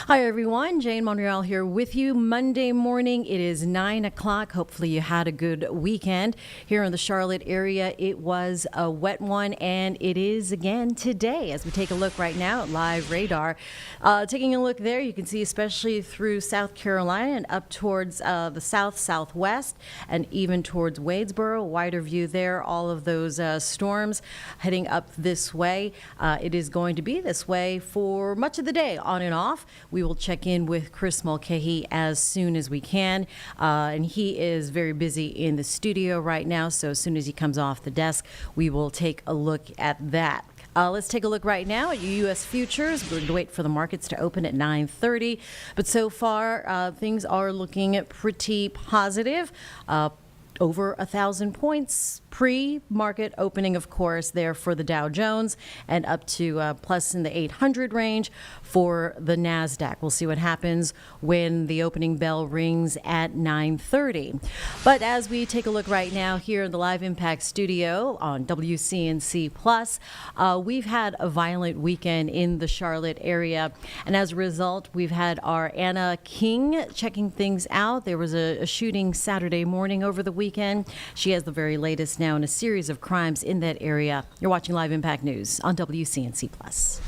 Hi everyone, Jane Monreal here with you. Monday morning, it is 9 o'clock. Hopefully you had a good weekend. Here in the Charlotte area, it was a wet one, and it is again today. As we take a look right now at live radar, taking a look there, you can see especially through South Carolina and up towards the southwest, and even towards Wadesboro. Wider view there, all of those storms heading up this way. It is going to be this way for much of the day, on and off. We will check in with Chris Mulcahy as soon as we can, and he is very busy in the studio right now, so as soon as he comes off the desk, we will take a look at that. Let's take a look right now at U.S. futures. We're going to wait for the markets to open at 9:30, but so far things are looking pretty positive. Over 1,000 points pre-market opening, of course, there for the Dow Jones, and up to plus in the 800 range for the NASDAQ. We'll see what happens when the opening bell rings at 9:30. But as we take a look right now here in the Live Impact studio on WCNC Plus, we've had a violent weekend in the Charlotte area, and as a result, we've had our Anna King checking things out. There was a shooting Saturday morning over the weekend. She has the very latest now in a series of crimes in that area. You're watching Live Impact News on WCNC Plus.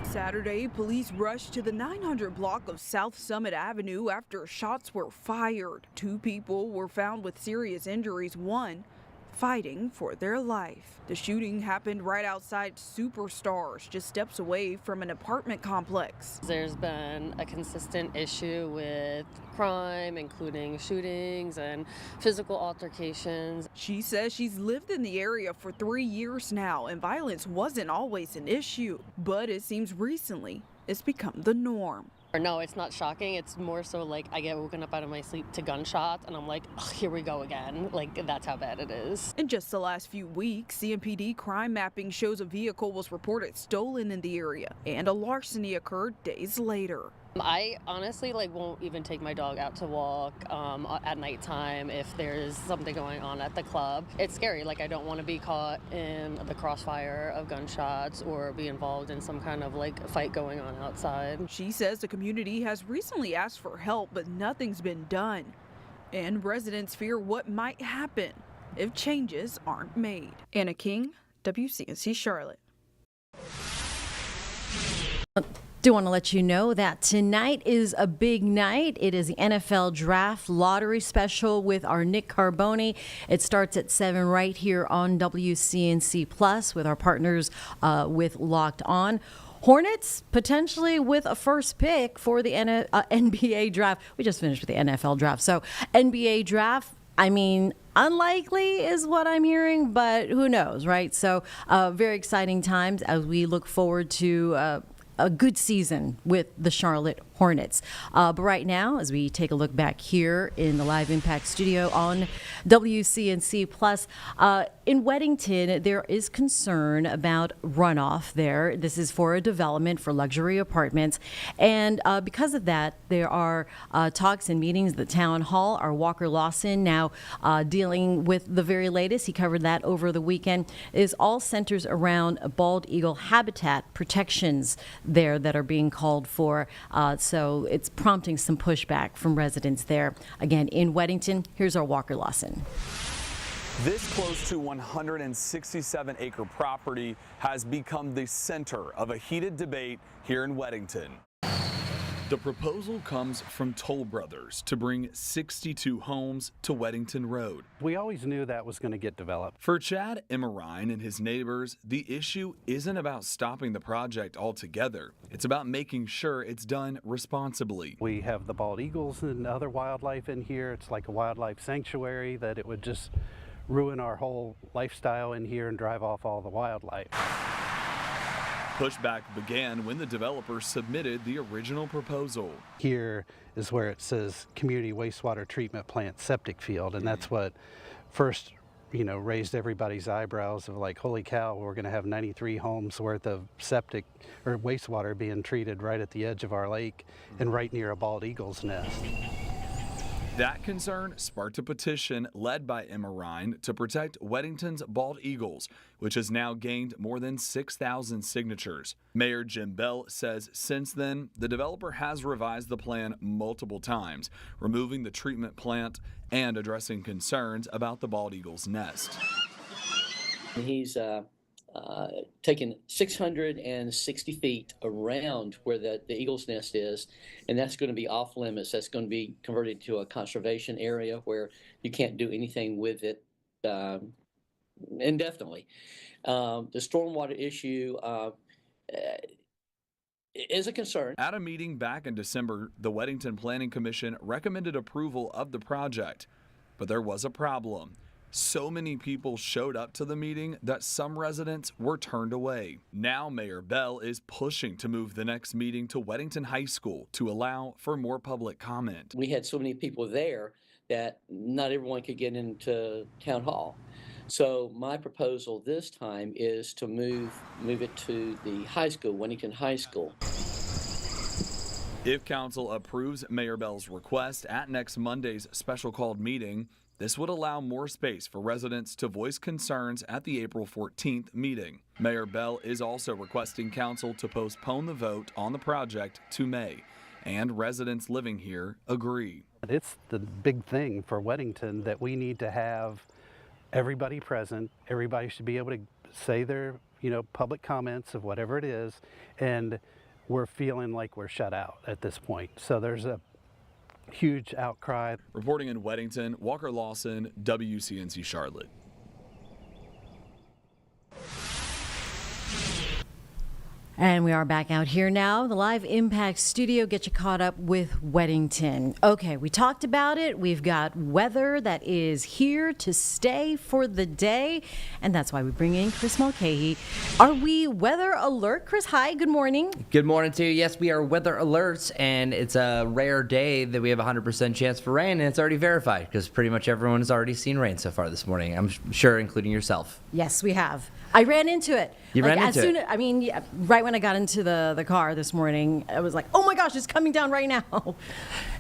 Saturday, police rushed to the 900 block of South Summit Avenue after shots were fired. 2 people were found with serious injuries, one fighting for their life. The shooting happened right outside Superstars, just steps away from an apartment complex. There's been a consistent issue with crime, including shootings and physical altercations. She says she's lived in the area for 3 years now, and violence wasn't always an issue, but it seems recently it's become the norm. No, it's not shocking. It's more so like I get woken up out of my sleep to gunshots, and I'm like, oh, here we go again. Like, that's how bad it is. In just the last few weeks, CMPD crime mapping shows a vehicle was reported stolen in the area, and a larceny occurred days later. I honestly won't even take my dog out to walk at nighttime if there's something going on at the club. It's scary. I don't want to be caught in the crossfire of gunshots or be involved in some kind of fight going on outside. She says the community has recently asked for help, but nothing's been done. And residents fear what might happen if changes aren't made. Anna King, WCNC Charlotte. Do want to let you know that tonight is a big night. It is the NFL Draft Lottery Special with our Nick Carboni. It starts at 7 right here on WCNC Plus with our partners with Locked On. Hornets potentially with a first pick for the NBA Draft. We just finished with the NFL Draft. So NBA Draft, I mean, unlikely is what I'm hearing, but who knows, right? So very exciting times as we look forward to a good season with the Charlotte Hornets. But right now, as we take a look back here in the Live Impact studio on WCNC Plus, in Weddington, there is concern about runoff there. This is for a development for luxury apartments. And because of that, there are talks and meetings at the town hall. Our Walker Lawson now dealing with the very latest. He covered that over the weekend. It is all centers around bald eagle habitat protections there that are being called for. So it's prompting some pushback from residents there. Again, in Weddington, here's our Walker Lawson. This close to 167-acre property has become the center of a heated debate here in Weddington. The proposal comes from Toll Brothers to bring 62 homes to Weddington Road. We always knew that was going to get developed. For Chad Emmerine and his neighbors, the issue isn't about stopping the project altogether. It's about making sure it's done responsibly. We have the bald eagles and other wildlife in here. It's like a wildlife sanctuary that it would just ruin our whole lifestyle in here and drive off all the wildlife. Pushback began when the developer submitted the original proposal. Here is where it says community wastewater treatment plant septic field, and that's what first raised everybody's eyebrows of like, holy cow, we're going to have 93 homes worth of septic or wastewater being treated right at the edge of our lake and right near a bald eagle's nest. That concern sparked a petition led by Emma Ryan to protect Weddington's bald eagles, which has now gained more than 6,000 signatures. Mayor Jim Bell says since then, the developer has revised the plan multiple times, removing the treatment plant and addressing concerns about the bald eagle's nest. He's taken 660 feet around where the eagle's nest is, and that's going to be off limits. That's going to be converted to a conservation area where you can't do anything with it indefinitely. The stormwater issue is a concern. At a meeting back in December, the Weddington Planning Commission recommended approval of the project, but there was a problem. So many people showed up to the meeting that some residents were turned away. Now Mayor Bell is pushing to move the next meeting to Weddington High School to allow for more public comment. We had so many people there that not everyone could get into town hall. So my proposal this time is to move it to the high school, Weddington High School. If council approves Mayor Bell's request at next Monday's special called meeting, this would allow more space for residents to voice concerns at the April 14th meeting. Mayor Bell is also requesting council to postpone the vote on the project to May, and residents living here agree. It's the big thing for Weddington that we need to have everybody present. Everybody should be able to say their, public comments of whatever it is, and we're feeling like we're shut out at this point. So there's a huge outcry. Reporting in Weddington, Walker Lawson, WCNC Charlotte. And we are back out here now. The Live Impact Studio gets you caught up with Weddington. Okay, we talked about it. We've got weather that is here to stay for the day, and that's why we bring in Chris Mulcahy. Are we weather alert? Chris, hi, good morning. Good morning to you. Yes, we are weather alerts, and it's a rare day that we have a 100% chance for rain, and it's already verified because pretty much everyone has already seen rain so far this morning. I'm sure, including yourself. Yes, we have. I ran into it. You ran into it? I mean, right when I got into the car this morning, I was like, oh my gosh, it's coming down right now.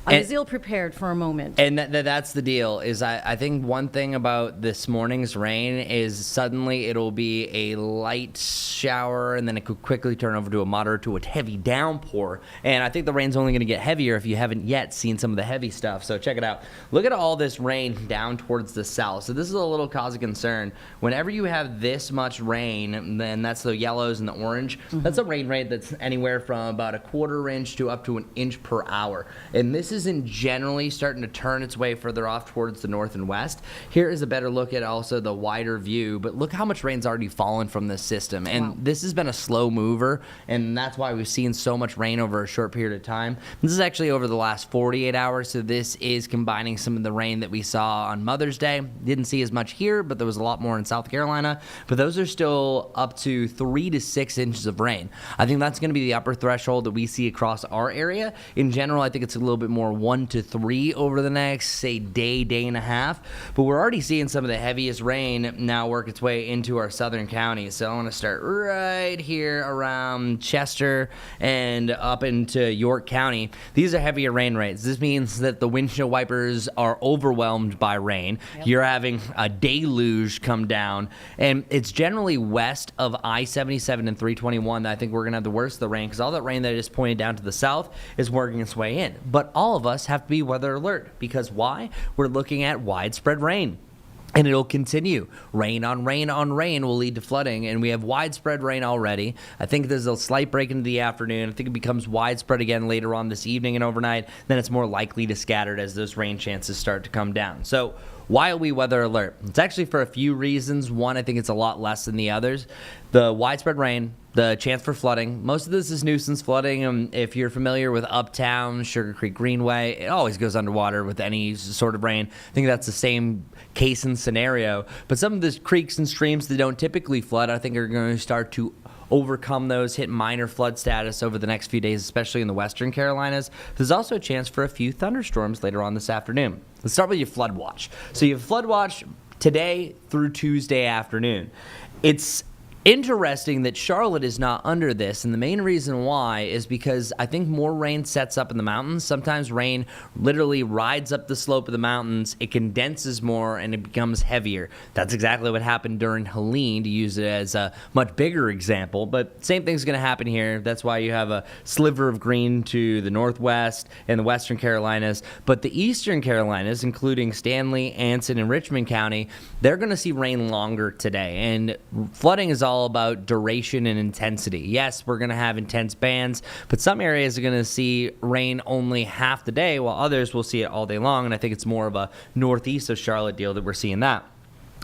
I was ill prepared for a moment. And that's the deal, is I think one thing about this morning's rain is suddenly it'll be a light shower, and then it could quickly turn over to a moderate to a heavy downpour. And I think the rain's only going to get heavier if you haven't yet seen some of the heavy stuff. So check it out. Look at all this rain down towards the south. So this is a little cause of concern. Whenever you have this much rain, then that's the yellows and the orange. Mm-hmm. That's a rain rate that's anywhere from about a quarter inch to up to an inch per hour. And this isn't generally starting to turn its way further off towards the north and west. Here is a better look at also the wider view, but look how much rain's already fallen from this system. And wow, this has been a slow mover, and that's why we've seen so much rain over a short period of time. This is actually over the last 48 hours, so this is combining some of the rain that we saw on Mother's Day. Didn't see as much here, but there was a lot more in South Carolina. But those are still up to 3 to 6 inches of rain. I think that's going to be the upper threshold that we see across our area. In general, I think it's a little bit more 1 to 3 over the next, say, day and a half. But we're already seeing some of the heaviest rain now work its way into our southern counties. So I want to start right here around Chester and up into York County. These are heavier rain rates. This means that the windshield wipers are overwhelmed by rain. Yep. You're having a deluge come down, and it's generally west of I-77 and 321 that I think we're going to have the worst of the rain, because all that rain that I just pointed down to the south is working its way in. But all of us have to be weather alert, because why? We're looking at widespread rain. And it'll continue. Rain on rain on rain will lead to flooding, and we have widespread rain already. I think there's a slight break into the afternoon. I think it becomes widespread again later on this evening and overnight. Then it's more likely to scatter as those rain chances start to come down. So why are we weather alert? It's actually for a few reasons. One, I think it's a lot less than the others. The widespread rain, the chance for flooding. Most of this is nuisance flooding. If you're familiar with Uptown, Sugar Creek Greenway, it always goes underwater with any sort of rain. I think that's the same case and scenario. But some of the creeks and streams that don't typically flood, I think, are going to start to overcome those, hit minor flood status over the next few days, especially in the western Carolinas. There's also a chance for a few thunderstorms later on this afternoon. Let's start with your flood watch. So you have flood watch today through Tuesday afternoon. It's Interesting that Charlotte is not under this, and the main reason why is because I think more rain sets up in the mountains. Sometimes rain literally rides up the slope of the mountains, it condenses more, and it becomes heavier. That's exactly what happened during Helene, to use it as a much bigger example, but same thing's going to happen here. That's why you have a sliver of green to the northwest and the western Carolinas, but the eastern Carolinas, including Stanley, Anson, and Richmond County, they're going to see rain longer today, and flooding is all about duration and intensity. Yes, we're going to have intense bands, but some areas are going to see rain only half the day, while others will see it all day long, and I think it's more of a northeast of Charlotte deal that we're seeing that.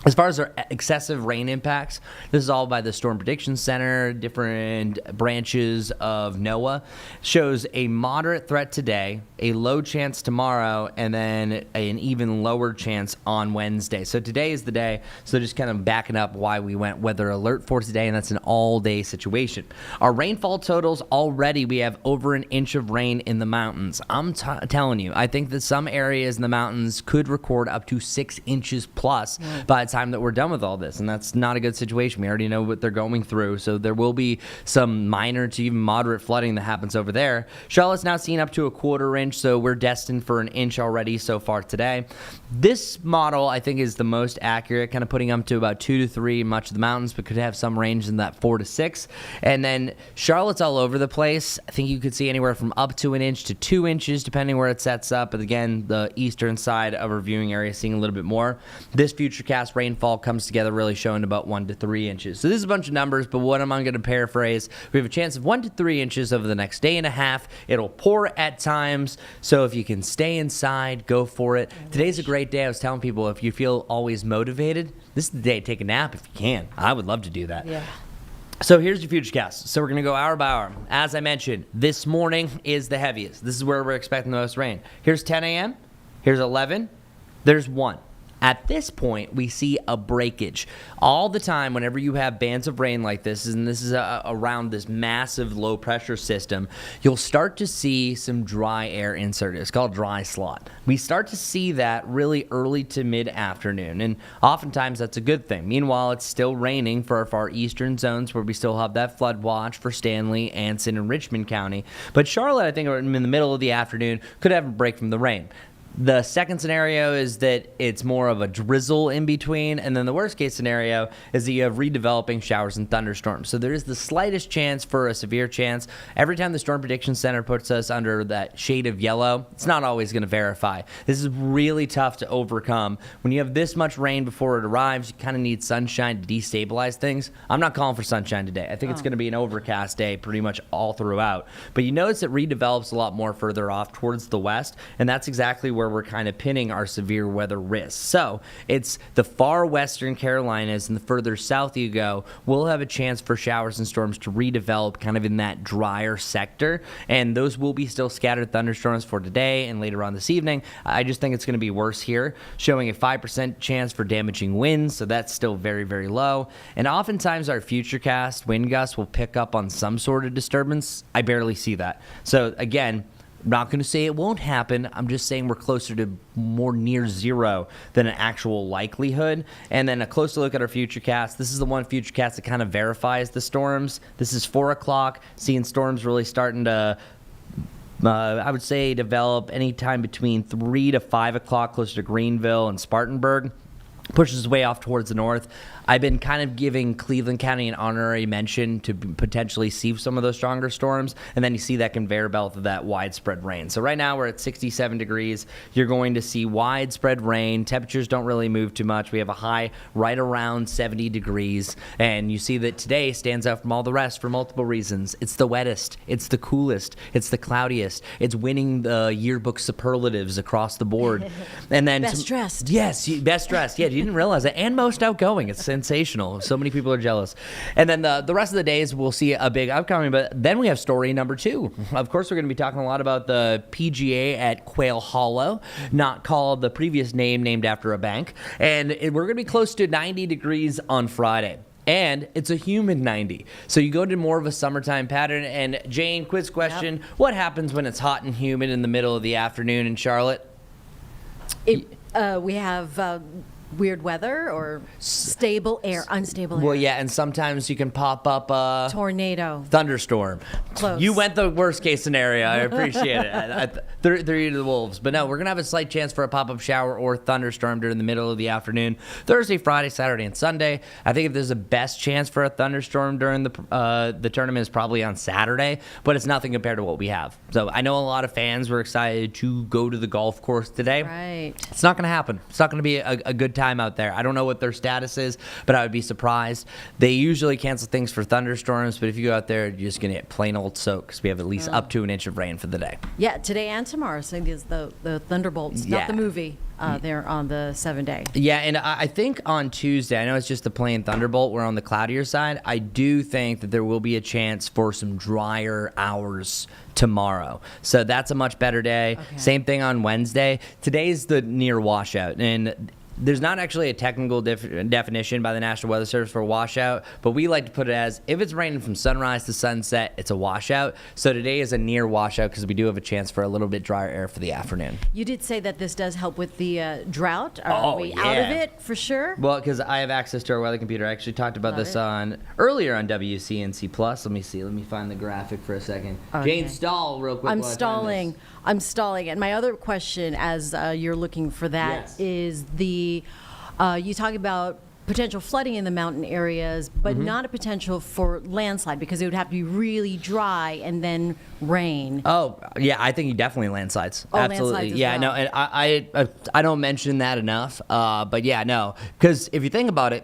As far as our excessive rain impacts, this is all by the Storm Prediction Center, different branches of NOAA. Shows a moderate threat today, a low chance tomorrow, and then an even lower chance on Wednesday. So today is the day. So just kind of backing up why we went weather alert for today, and that's an all-day situation. Our rainfall totals already, we have over an inch of rain in the mountains. I'm telling you, I think that some areas in the mountains could record up to 6 inches plus by the time that we're done with all this, and that's not a good situation. We already know what they're going through, so there will be some minor to even moderate flooding that happens over there. Charlotte's now seen up to a 1/4 inch, so we're destined for an inch already so far today. This model, I think, is the most accurate, kind of putting up to about 2 to 3 in much of the mountains, but could have some range in that 4 to 6. And then Charlotte's all over the place. I think you could see anywhere from up to an inch to 2 inches, depending where it sets up. But again, the eastern side of our viewing area is seeing a little bit more. This futurecast rainfall comes together really showing about 1 to 3 inches. So this is a bunch of numbers, but what am I going to paraphrase? We have a chance of 1 to 3 inches over the next day and a half. It'll pour at times, so if you can stay inside, go for it. Today's a great day. I was telling people, if you feel always motivated, this is the day to take a nap if you can. I would love to do that. Yeah. So here's your futurecast. So we're going to go hour by hour. As I mentioned, this morning is the heaviest. This is where we're expecting the most rain. Here's 10 a.m. Here's 11. There's 1. At this point, we see a breakage. All the time, whenever you have bands of rain like this, and this is around this massive low-pressure system, you'll start to see some dry air inserted. It's called dry slot. We start to see that really early to mid-afternoon, and oftentimes that's a good thing. Meanwhile, it's still raining for our far eastern zones where we still have that flood watch for Stanley, Anson, and Richmond County. But Charlotte, I think, in the middle of the afternoon, could have a break from the rain. The second scenario is that it's more of a drizzle in between, and then the worst case scenario is that you have redeveloping showers and thunderstorms. So there is the slightest chance for a severe chance. Every time the Storm Prediction Center puts us under that shade of yellow, it's not always going to verify. This is really tough to overcome. When you have this much rain before it arrives, you kind of need sunshine to destabilize things. I'm not calling for sunshine today. I think it's going to be an overcast day pretty much all throughout. But you notice it redevelops a lot more further off towards the west, and that's exactly where we're kind of pinning our severe weather risks. So it's the far western Carolinas, and the further south you go, we'll have a chance for showers and storms to redevelop kind of in that drier sector, and those will be still scattered thunderstorms for today and later on this evening. I just think it's going to be worse here, showing a 5% chance for damaging winds, so that's still very, very low. And oftentimes our futurecast wind gusts will pick up on some sort of disturbance. I barely see that. So again, I'm not going to say it won't happen. I'm just saying we're closer to more near zero than an actual likelihood. And then a closer look at our futurecast. This is the one futurecast that kind of verifies the storms. This is 4 o'clock, seeing storms really starting to I would say develop anytime between 3 to 5 o'clock closer to Greenville and Spartanburg. Pushes way off towards the north. I've been kind of giving Cleveland County an honorary mention to potentially see some of those stronger storms, and then you see that conveyor belt of that widespread rain. So right now we're at 67 degrees. You're going to see widespread rain. Temperatures don't really move too much. We have a high right around 70 degrees, and you see that today stands out from all the rest for multiple reasons. It's the wettest. It's the coolest. It's the cloudiest. It's winning the yearbook superlatives across the board. And then Best dressed. Yes, best dressed. Yeah, you didn't realize that. And most outgoing. It's sensational. So many people are jealous. And then the rest of the days, we'll see a big upcoming. But then we have story number 2. Of course, we're going to be talking a lot about the PGA at Quail Hollow, not called the previous name named after a bank. And we're going to be close to 90 degrees on Friday. And it's a humid 90. So you go to more of a summertime pattern. And Jane, quiz question. Yep. What happens when it's hot and humid in the middle of the afternoon in Charlotte? We have weird weather or stable air, unstable air? Well, yeah, and sometimes you can pop up a Tornado. thunderstorm. Close. You went the worst case scenario. I appreciate it. They're eating the wolves. But no, we're going to have a slight chance for a pop-up shower or thunderstorm during the middle of the afternoon. Thursday, Friday, Saturday, and Sunday. I think if there's a best chance for a thunderstorm during the tournament is probably on Saturday, but it's nothing compared to what we have. So I know a lot of fans were excited to go to the golf course today. Right. It's not going to happen. It's not going to be a good time out there. I don't know what their status is, but I would be surprised. They usually cancel things for thunderstorms, but if you go out there, you're just going to get plain old soak because we have at least up to an inch of rain for the day. Yeah, today and tomorrow. So there's the Thunderbolts, not the movie. There on the 7-day. Yeah, and I think on Tuesday, I know it's just the plain Thunderbolt. We're on the cloudier side. I do think that there will be a chance for some drier hours tomorrow. So that's a much better day. Okay. Same thing on Wednesday. Today's the near washout. And there's not actually a technical definition by the National Weather Service for washout, but we like to put it as if it's raining from sunrise to sunset, it's a washout. So today is a near washout because we do have a chance for a little bit drier air for the afternoon. You did say that this does help with the drought. Are we out of it for sure? Well, because I have access to our weather computer. I actually talked about this earlier on WCNC Plus. Let me see. Let me find the graphic for a second. Okay. Jane, stall real quick. I'm while I find stalling. this. I'm stalling. And my other question, as you're looking for that, Yes. is you talk about potential flooding in the mountain areas, but not a potential for landslide because it would have to be really dry and then rain. Oh, yeah, I think definitely landslides. Oh, Absolutely. landslides as Yeah, well. no, and I don't mention that enough. But yeah, no, because if you think about it,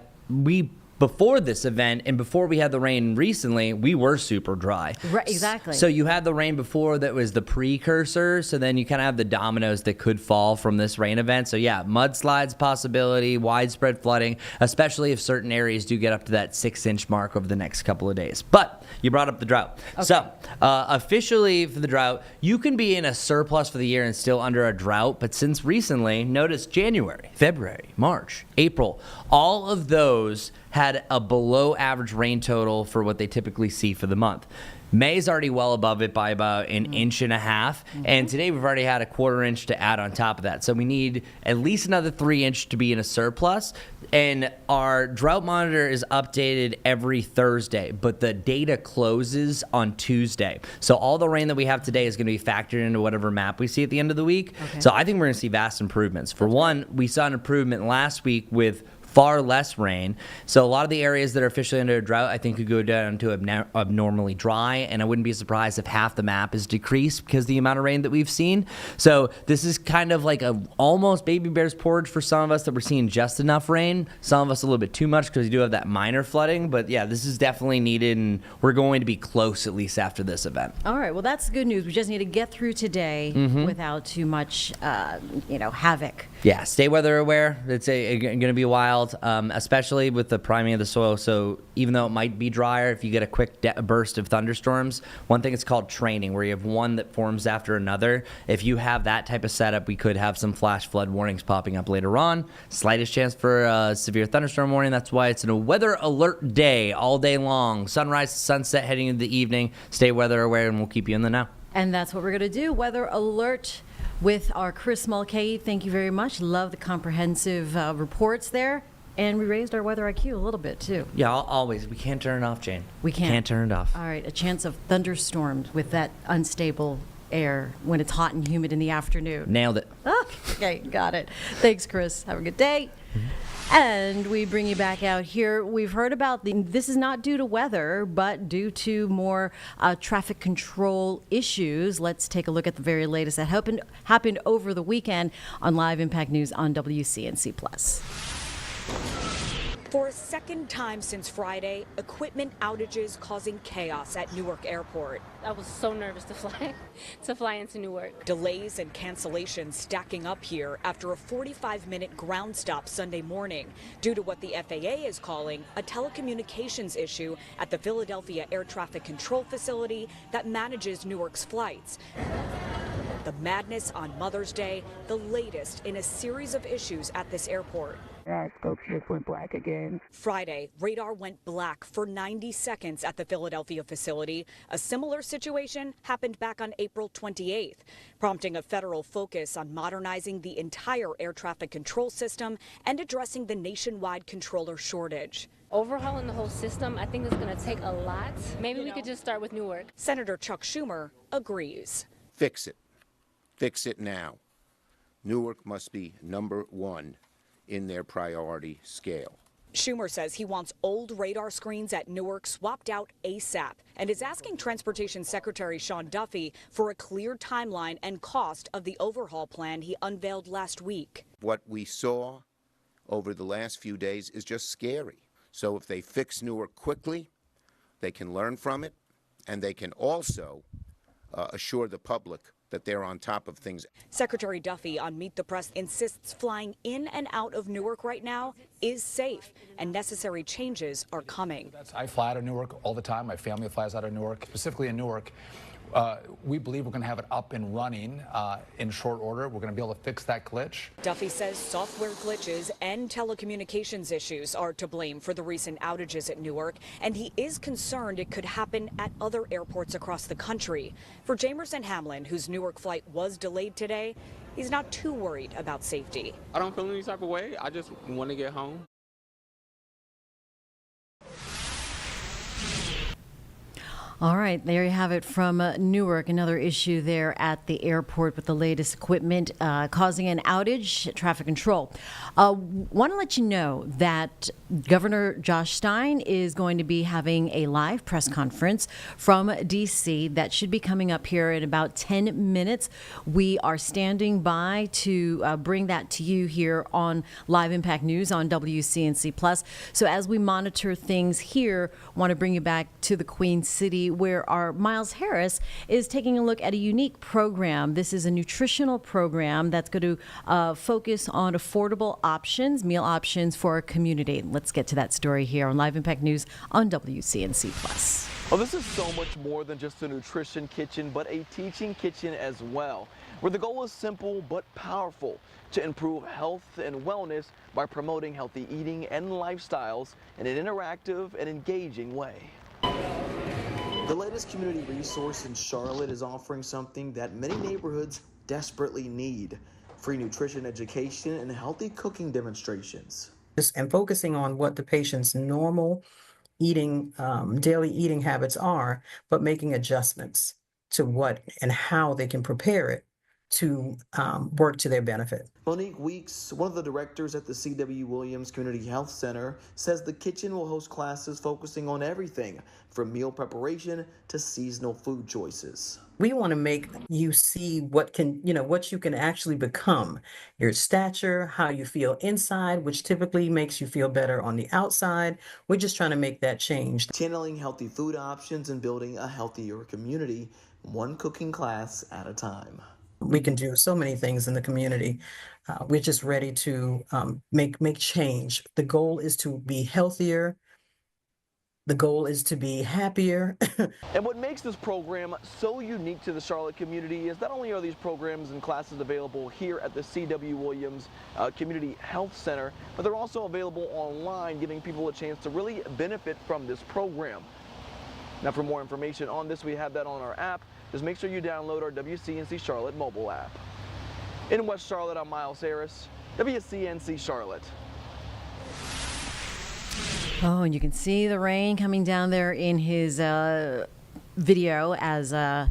before this event and before we had the rain recently, we were super dry. Right, exactly. So you had the rain before that was the precursor. So then you kind of have the dominoes that could fall from this rain event. So yeah, mudslides possibility, widespread flooding, especially if certain areas do get up to that 6-inch mark over the next couple of days. But you brought up the drought. Okay. So officially for the drought, you can be in a surplus for the year and still under a drought. But since recently, notice January, February, March, April, all of those had a below average rain total for what they typically see for the month. May's already well above it by about an inch and a half, and today we've already had a 1/4 inch to add on top of that. So we need at least another 3-inch to be in a surplus, and our drought monitor is updated every Thursday, but the data closes on Tuesday. So all the rain that we have today is going to be factored into whatever map we see at the end of the week. Okay. So I think we're going to see vast improvements. For one, we saw an improvement last week with far less rain. So a lot of the areas that are officially under a drought, I think, could go down to abnormally dry, and I wouldn't be surprised if half the map is decreased because of the amount of rain that we've seen. So this is kind of like a almost baby bear's porridge for some of us that we're seeing just enough rain. Some of us a little bit too much because we do have that minor flooding. But yeah, this is definitely needed, and we're going to be close at least after this event. All right. Well, that's good news. We just need to get through today without too much, havoc. Yeah, stay weather aware. It's going to be wild, especially with the priming of the soil. So even though it might be drier, if you get a quick burst of thunderstorms, one thing is called training, where you have one that forms after another. If you have that type of setup, we could have some flash flood warnings popping up later on. Slightest chance for a severe thunderstorm warning. That's why it's a weather alert day all day long. Sunrise to sunset heading into the evening. Stay weather aware, and we'll keep you in the know. And that's what we're going to do. Weather alert with our Chris Mulcahy. Thank you very much. Love the comprehensive reports there. And we raised our weather IQ a little bit, too. Yeah, always. We can't turn it off, Jane. We can't. Can't turn it off. All right, a chance of thunderstorms with that unstable air when it's hot and humid in the afternoon. Nailed it. Okay, got it. Thanks, Chris. Have a good day. And we bring you back out here. We've heard about this is not due to weather, but due to more traffic control issues. Let's take a look at the very latest that happened over the weekend on Live Impact News on WCNC Plus. For a second time since Friday, equipment outages causing chaos at Newark Airport. I was so nervous to fly into Newark. Delays and cancellations stacking up here after a 45-minute ground stop Sunday morning due to what the FAA is calling a telecommunications issue at the Philadelphia Air Traffic Control Facility that manages Newark's flights. The madness on Mother's Day, the latest in a series of issues at this airport. Our scope just went black again. Friday, radar went black for 90 seconds at the Philadelphia facility. A similar situation happened back on April 28th, prompting a federal focus on modernizing the entire air traffic control system and addressing the nationwide controller shortage. Overhauling the whole system, I think it's going to take a lot. Maybe we could just start with Newark. Senator Chuck Schumer agrees. Fix it. Fix it now. Newark must be #1 in their priority scale. Schumer says he wants old radar screens at Newark swapped out ASAP and is asking Transportation Secretary Sean Duffy for a clear timeline and cost of the overhaul plan he unveiled last week. What we saw over the last few days is just scary. So if they fix Newark quickly, they can learn from it, and they can also assure the public that they're on top of things. Secretary Duffy on Meet the Press insists flying in and out of Newark right now is safe and necessary changes are coming. I fly out of Newark all the time. My family flies out of Newark, specifically in Newark. We believe we're going to have it up and running in short order. We're going to be able to fix that glitch. Duffy says software glitches and telecommunications issues are to blame for the recent outages at Newark, and he is concerned it could happen at other airports across the country. For Jamerson Hamlin, whose Newark flight was delayed today, he's not too worried about safety. I don't feel any type of way. I just want to get home. All right, there you have it from Newark. Another issue there at the airport with the latest equipment causing an outage, traffic control. Want to let you know that Governor Josh Stein is going to be having a live press conference from D.C. that should be coming up here in about 10 minutes. We are standing by to bring that to you here on Live Impact News on WCNC Plus. So as we monitor things here, want to bring you back to the Queen City, where our Miles Harris is taking a look at a unique program. This is a nutritional program that's going to focus on affordable options, meal options for our community. Let's get to that story here on Live Impact News on WCNC Plus. Well, this is so much more than just a nutrition kitchen, but a teaching kitchen as well, where the goal is simple but powerful: to improve health and wellness by promoting healthy eating and lifestyles in an interactive and engaging way. The latest community resource in Charlotte is offering something that many neighborhoods desperately need: free nutrition education and healthy cooking demonstrations. And focusing on what the patient's normal eating, daily eating habits are, but making adjustments to what and how they can prepare it to work to their benefit. Monique Weeks, one of the directors at the C.W. Williams Community Health Center, says the kitchen will host classes focusing on everything from meal preparation to seasonal food choices. We want to make you see what you can actually become, your stature, how you feel inside, which typically makes you feel better on the outside. We're just trying to make that change. Channeling healthy food options and building a healthier community, one cooking class at a time. We can do so many things in the community. We're just ready to make change. The goal is to be healthier. The goal is to be happier. And what makes this program so unique to the Charlotte community is not only are these programs and classes available here at the C.W. Williams Community Health Center, but they're also available online, giving people a chance to really benefit from this program. Now, for more information on this, we have that on our app. Just make sure you download our WCNC Charlotte mobile app. In West Charlotte, I'm Miles Harris, WCNC Charlotte. Oh, and you can see the rain coming down there in his video as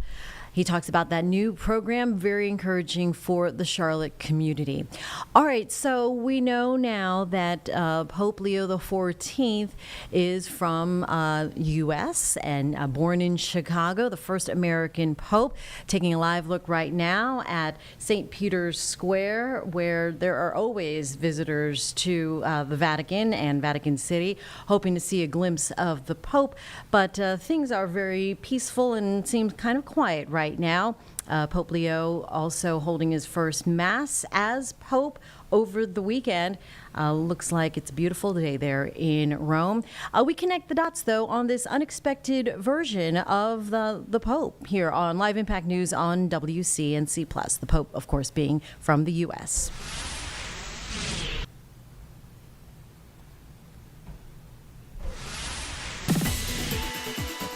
he talks about that new program, very encouraging for the Charlotte community. All right, so we know now that Pope Leo XIV is from U.S. and born in Chicago, the first American pope. Taking a live look right now at St. Peter's Square, where there are always visitors to the Vatican and Vatican City, hoping to see a glimpse of the Pope. But things are very peaceful and seems kind of quiet right now. Pope Leo also holding his first Mass as Pope over the weekend. Looks like it's a beautiful day there in Rome. We connect the dots, though, on this unexpected version of the Pope here on Live Impact News on WCNC+. The Pope, of course, being from the U.S.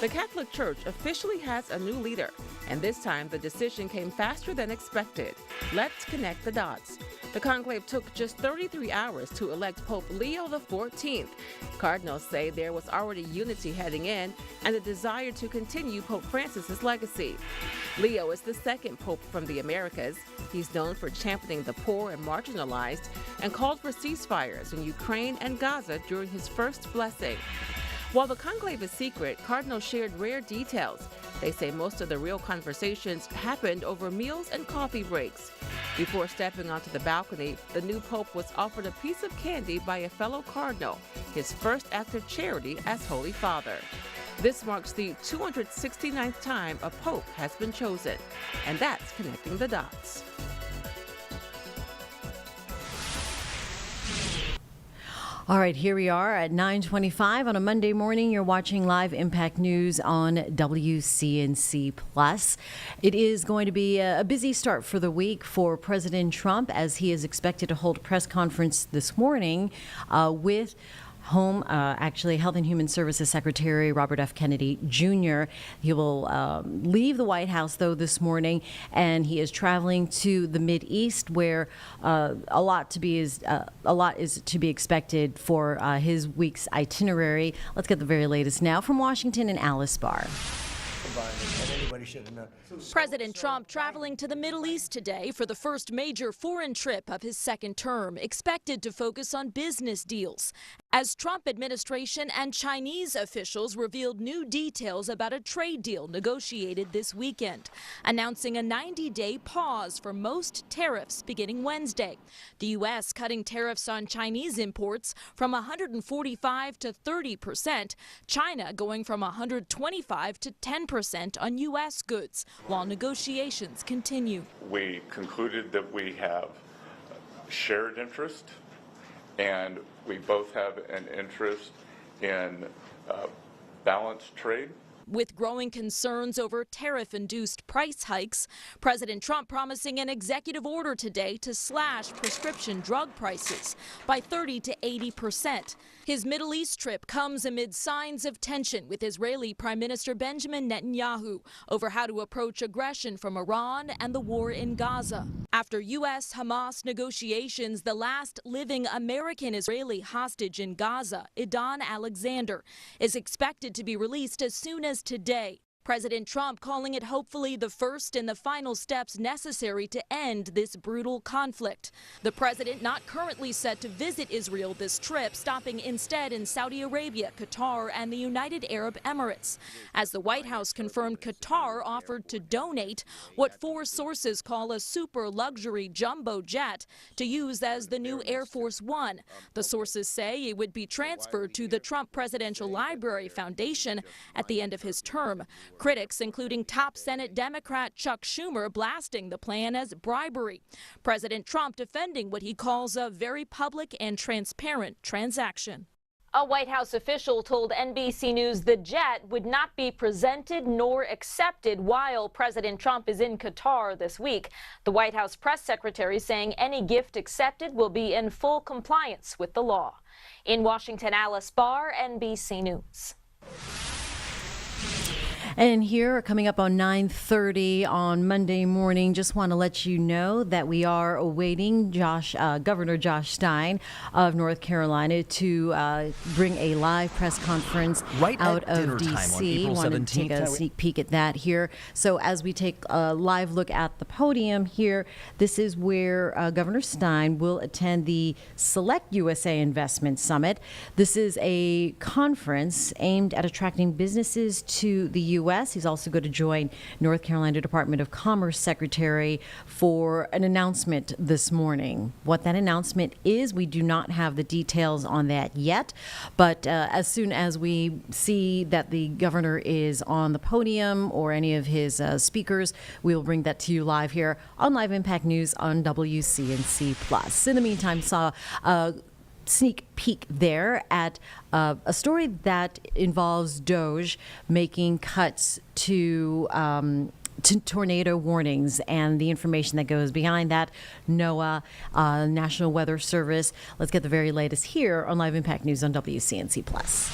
The Catholic Church officially has a new leader, and this time the decision came faster than expected. Let's connect the dots. The conclave took just 33 hours to elect Pope Leo XIV. Cardinals say there was already unity heading in and a desire to continue Pope Francis's legacy. Leo is the second pope from the Americas. He's known for championing the poor and marginalized and called for ceasefires in Ukraine and Gaza during his first blessing. While the conclave is secret, cardinals shared rare details. They say most of the real conversations happened over meals and coffee breaks. Before stepping onto the balcony, the new pope was offered a piece of candy by a fellow cardinal, his first act of charity as Holy Father. This marks the 269th time a pope has been chosen, and that's connecting the dots. All right, here we are at 9:25 on a Monday morning. You're watching Live Impact News on WCNC Plus. It is going to be a busy start for the week for President Trump, as he is expected to hold a press conference this morning with Health and Human Services Secretary Robert F. Kennedy Jr. He will leave the White House, though, this morning, and he is traveling to the Mideast, where a lot is to be expected for his week's itinerary. Let's get the very latest now from Washington and Alice Barr. President Trump traveling to the Middle East today for the first major foreign trip of his second term, expected to focus on business deals, as Trump administration and Chinese officials revealed new details about a trade deal negotiated this weekend, announcing a 90-day pause for most tariffs beginning Wednesday. The U.S. cutting tariffs on Chinese imports from 145 to 30%, China going from 125 to 10% on U.S. goods, while negotiations continue. We concluded that we have shared interest, and we both have an interest in balanced trade. With growing concerns over tariff-induced price hikes, President Trump promising an executive order today to slash prescription drug prices by 30 to 80%. His Middle East trip comes amid signs of tension with Israeli Prime Minister Benjamin Netanyahu over how to approach aggression from Iran and the war in Gaza. After U.S.-Hamas negotiations, the last living American-Israeli hostage in Gaza, Idan Alexander, is expected to be released as soon as today. President Trump calling it hopefully the first and the final steps necessary to end this brutal conflict. The president not currently set to visit Israel this trip, stopping instead in Saudi Arabia, Qatar, and the United Arab Emirates, as the White House confirmed Qatar offered to donate what four sources call a super luxury jumbo jet to use as the new Air Force One. The sources say it would be transferred to the Trump Presidential Library Foundation at the end of his term. Critics, including top Senate Democrat Chuck Schumer, blasting the plan as bribery. President Trump defending what he calls a very public and transparent transaction. A White House official told NBC News the jet would not be presented nor accepted while President Trump is in Qatar this week. The White House press secretary saying any gift accepted will be in full compliance with the law. In Washington, Alice Barr, NBC News. And here, coming up on 9:30 on Monday morning, just want to let you know that we are awaiting Governor Josh Stein of North Carolina to bring a live press conference out of D.C. Wanted to take a sneak peek at that here. So as we take a live look at the podium here, this is where Governor Stein will attend the Select USA Investment Summit. This is a conference aimed at attracting businesses to the U.S. He's also going to join North Carolina Department of Commerce Secretary for an announcement this morning. What that announcement is, we do not have the details on that yet, but as soon as we see that the governor is on the podium or any of his speakers, we will bring that to you live here on Live Impact News on WCNC Plus. In the meantime, saw sneak peek there at a story that involves DOGE making cuts to tornado warnings and the information that goes behind that. NOAA, National Weather Service. Let's get the very latest here on Live Impact News on WCNC Plus.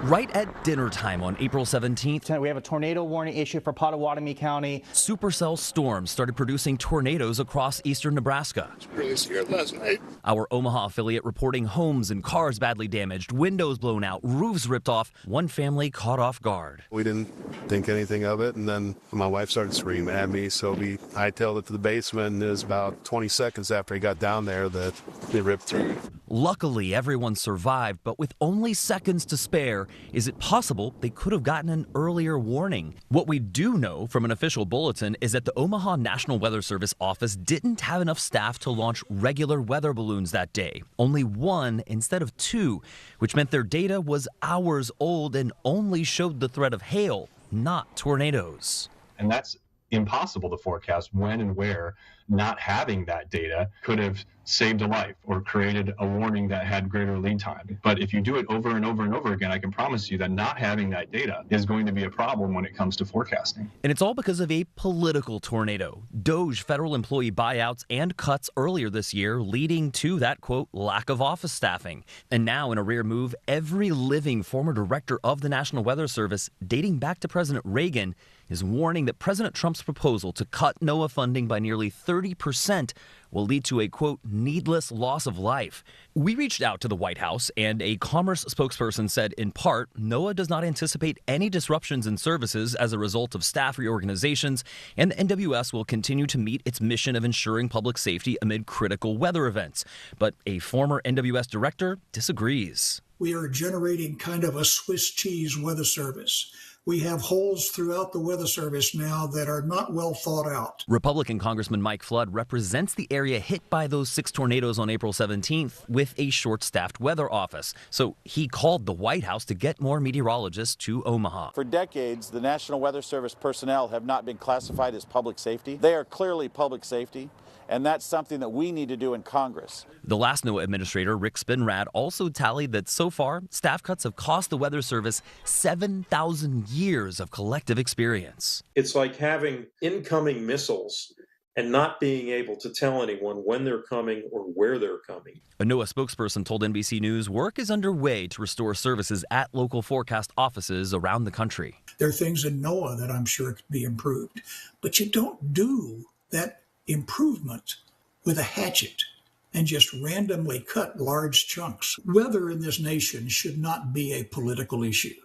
Right at dinner time on April 17th, we have a tornado warning issue for Pottawatomie County. Supercell storms started producing tornadoes across eastern Nebraska. Really scared last night. Our Omaha affiliate reporting homes and cars badly damaged, windows blown out, roofs ripped off, one family caught off guard. We didn't think anything of it, and then my wife started screaming at me, so we hightailed it to the basement, and it was about 20 seconds after he got down there that they ripped through. Luckily, everyone survived, but with only seconds to spare, is it possible they could have gotten an earlier warning? What we do know from an official bulletin is that the Omaha National Weather Service office didn't have enough staff to launch regular weather balloons that day. Only one instead of two, which meant their data was hours old and only showed the threat of hail, not tornadoes. And that's impossible to forecast when and where. Not having that data could have saved a life or created a warning that had greater lead time. But if you do it over and over and over again, I can promise you that not having that data is going to be a problem when it comes to forecasting. And it's all because of a political tornado. DOJ federal employee buyouts and cuts earlier this year, leading to that, quote, lack of office staffing. And now, in a rare move, every living former director of the National Weather Service, dating back to President Reagan, is warning that President Trump's proposal to cut NOAA funding by nearly 30% will lead to a, quote, needless loss of life. We reached out to the White House, and a Commerce spokesperson said, in part, NOAA does not anticipate any disruptions in services as a result of staff reorganizations, and the NWS will continue to meet its mission of ensuring public safety amid critical weather events. But a former NWS director disagrees. We are generating kind of a Swiss cheese weather service. We have holes throughout the weather service now that are not well thought out. Republican Congressman Mike Flood represents the area hit by those 6 tornadoes on April 17th with a short-staffed weather office. So he called the White House to get more meteorologists to Omaha. For decades, the National Weather Service personnel have not been classified as public safety. They are clearly public safety, and that's something that we need to do in Congress. The last NOAA administrator, Rick Spinrad, also tallied that so far, staff cuts have cost the Weather Service 7,000 years of collective experience. It's like having incoming missiles and not being able to tell anyone when they're coming or where they're coming. A NOAA spokesperson told NBC News work is underway to restore services at local forecast offices around the country. There are things in NOAA that I'm sure could be improved, but you don't do that improvement with a hatchet and just randomly cut large chunks. Weather in this nation should not be a political issue.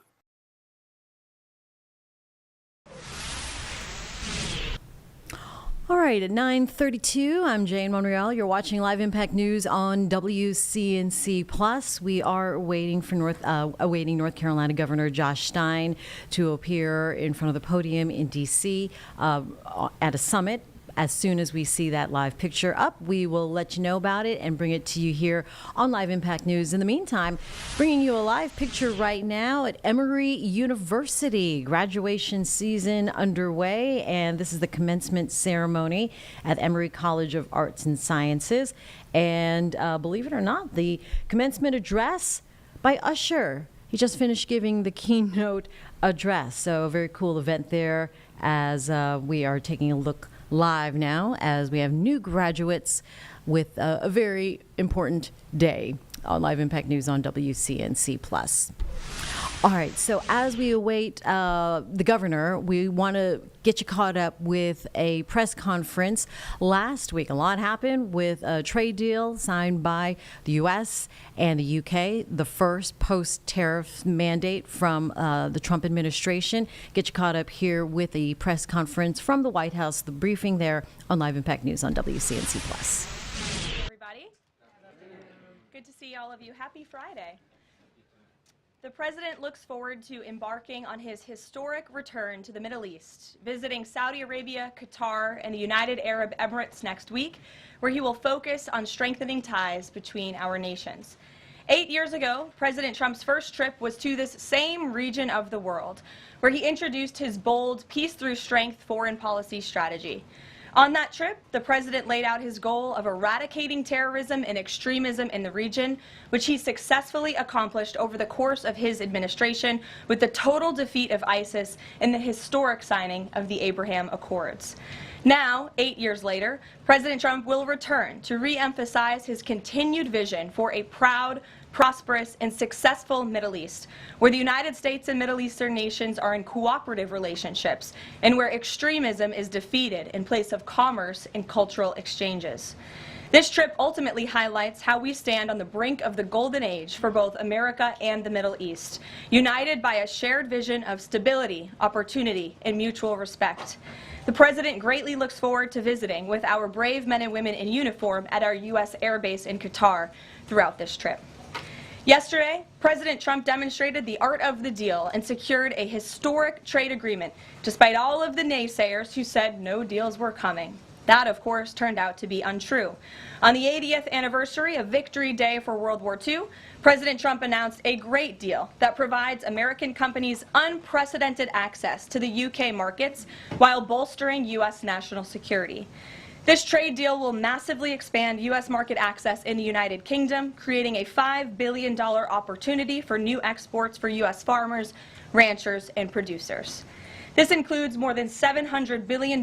All right, at 9:32, I'm Jane Monreal. You're watching Live Impact News on WCNC Plus. We are awaiting North Carolina Governor Josh Stein to appear in front of the podium in D.C. At a summit. As soon as we see that live picture up, we will let you know about it and bring it to you here on Live Impact News. In the meantime, bringing you a live picture right now at Emory University. Graduation season underway, and this is the commencement ceremony at Emory College of Arts and Sciences. And believe it or not, the commencement address by Usher. He just finished giving the keynote address. So a very cool event there as we are taking a look live now as we have new graduates with a very important day on Live Impact News on WCNC Plus. All right, so as we await the governor, we want to get you caught up with a press conference. Last week, a lot happened with a trade deal signed by the U.S. and the U.K., the first post-tariff mandate from the Trump administration. Get you caught up here with a press conference from the White House, the briefing there on Live Impact News on WCNC Plus. Everybody, good to see all of you. Happy Friday. The president looks forward to embarking on his historic return to the Middle East, visiting Saudi Arabia, Qatar, and the United Arab Emirates next week, where he will focus on strengthening ties between our nations. 8 years ago, President Trump's first trip was to this same region of the world, where he introduced his bold peace through strength foreign policy strategy. On that trip, the president laid out his goal of eradicating terrorism and extremism in the region, which he successfully accomplished over the course of his administration with the total defeat of ISIS and the historic signing of the Abraham Accords. Now, 8 years later, President Trump will return to re-emphasize his continued vision for a proud, prosperous, and successful Middle East, where the United States and Middle Eastern nations are in cooperative relationships, and where extremism is defeated in place of commerce and cultural exchanges. This trip ultimately highlights how we stand on the brink of the golden age for both America and the Middle East, united by a shared vision of stability, opportunity, and mutual respect. The President greatly looks forward to visiting with our brave men and women in uniform at our U.S. Air Base in Qatar throughout this trip. Yesterday, President Trump demonstrated the art of the deal and secured a historic trade agreement, despite all of the naysayers who said no deals were coming. That, of course, turned out to be untrue. On the 80th anniversary of Victory Day for World War II, President Trump announced a great deal that provides American companies unprecedented access to the UK markets while bolstering U.S. national security. This trade deal will massively expand U.S. market access in the United Kingdom, creating a $5 billion opportunity for new exports for U.S. farmers, ranchers, and producers. This includes more than $700 billion in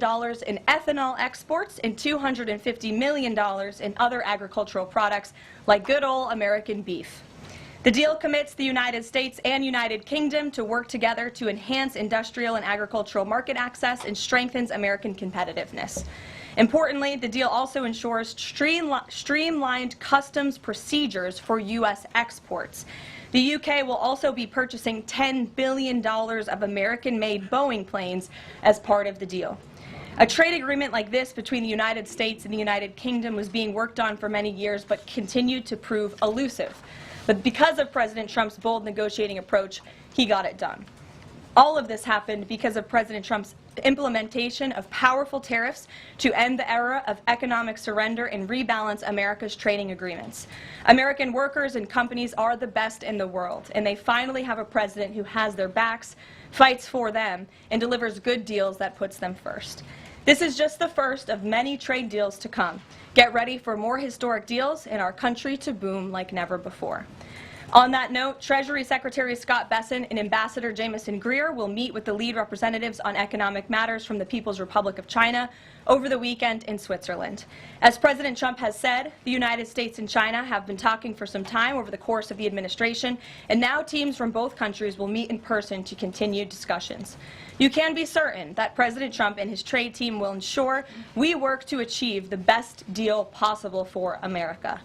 ethanol exports and $250 million in other agricultural products like good old American beef. The deal commits the United States and United Kingdom to work together to enhance industrial and agricultural market access and strengthens American competitiveness. Importantly, the deal also ensures streamlined customs procedures for U.S. exports. The UK will also be purchasing $10 billion of American-made Boeing planes as part of the deal. A trade agreement like this between the United States and the United Kingdom was being worked on for many years but continued to prove elusive. But because of President Trump's bold negotiating approach, he got it done. All of this happened because of President Trump's implementation of powerful tariffs to end the era of economic surrender and rebalance America's trading agreements. American workers and companies are the best in the world, and they finally have a president who has their backs, fights for them, and delivers good deals that puts them first. This is just the first of many trade deals to come. Get ready for more historic deals and our country to boom like never before. On that note, Treasury Secretary Scott Bessent and Ambassador Jamieson Greer will meet with the lead representatives on economic matters from the People's Republic of China over the weekend in Switzerland. As President Trump has said, the United States and China have been talking for some time over the course of the administration, and now teams from both countries will meet in person to continue discussions. You can be certain that President Trump and his trade team will ensure we work to achieve the best deal possible for America.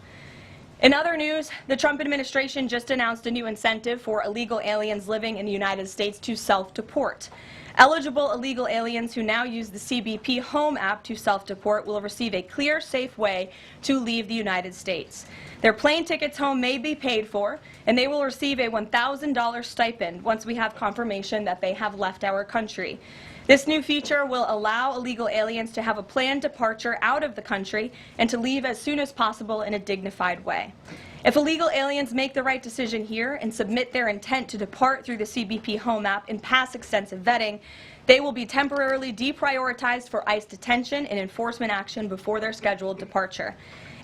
In other news, the Trump administration just announced a new incentive for illegal aliens living in the United States to self-deport. Eligible illegal aliens who now use the CBP Home app to self-deport will receive a clear, safe way to leave the United States. Their plane tickets home may be paid for, and they will receive a $1,000 stipend once we have confirmation that they have left our country. This new feature will allow illegal aliens to have a planned departure out of the country and to leave as soon as possible in a dignified way. If illegal aliens make the right decision here and submit their intent to depart through the CBP Home app and pass extensive vetting, they will be temporarily deprioritized for ICE detention and enforcement action before their scheduled departure.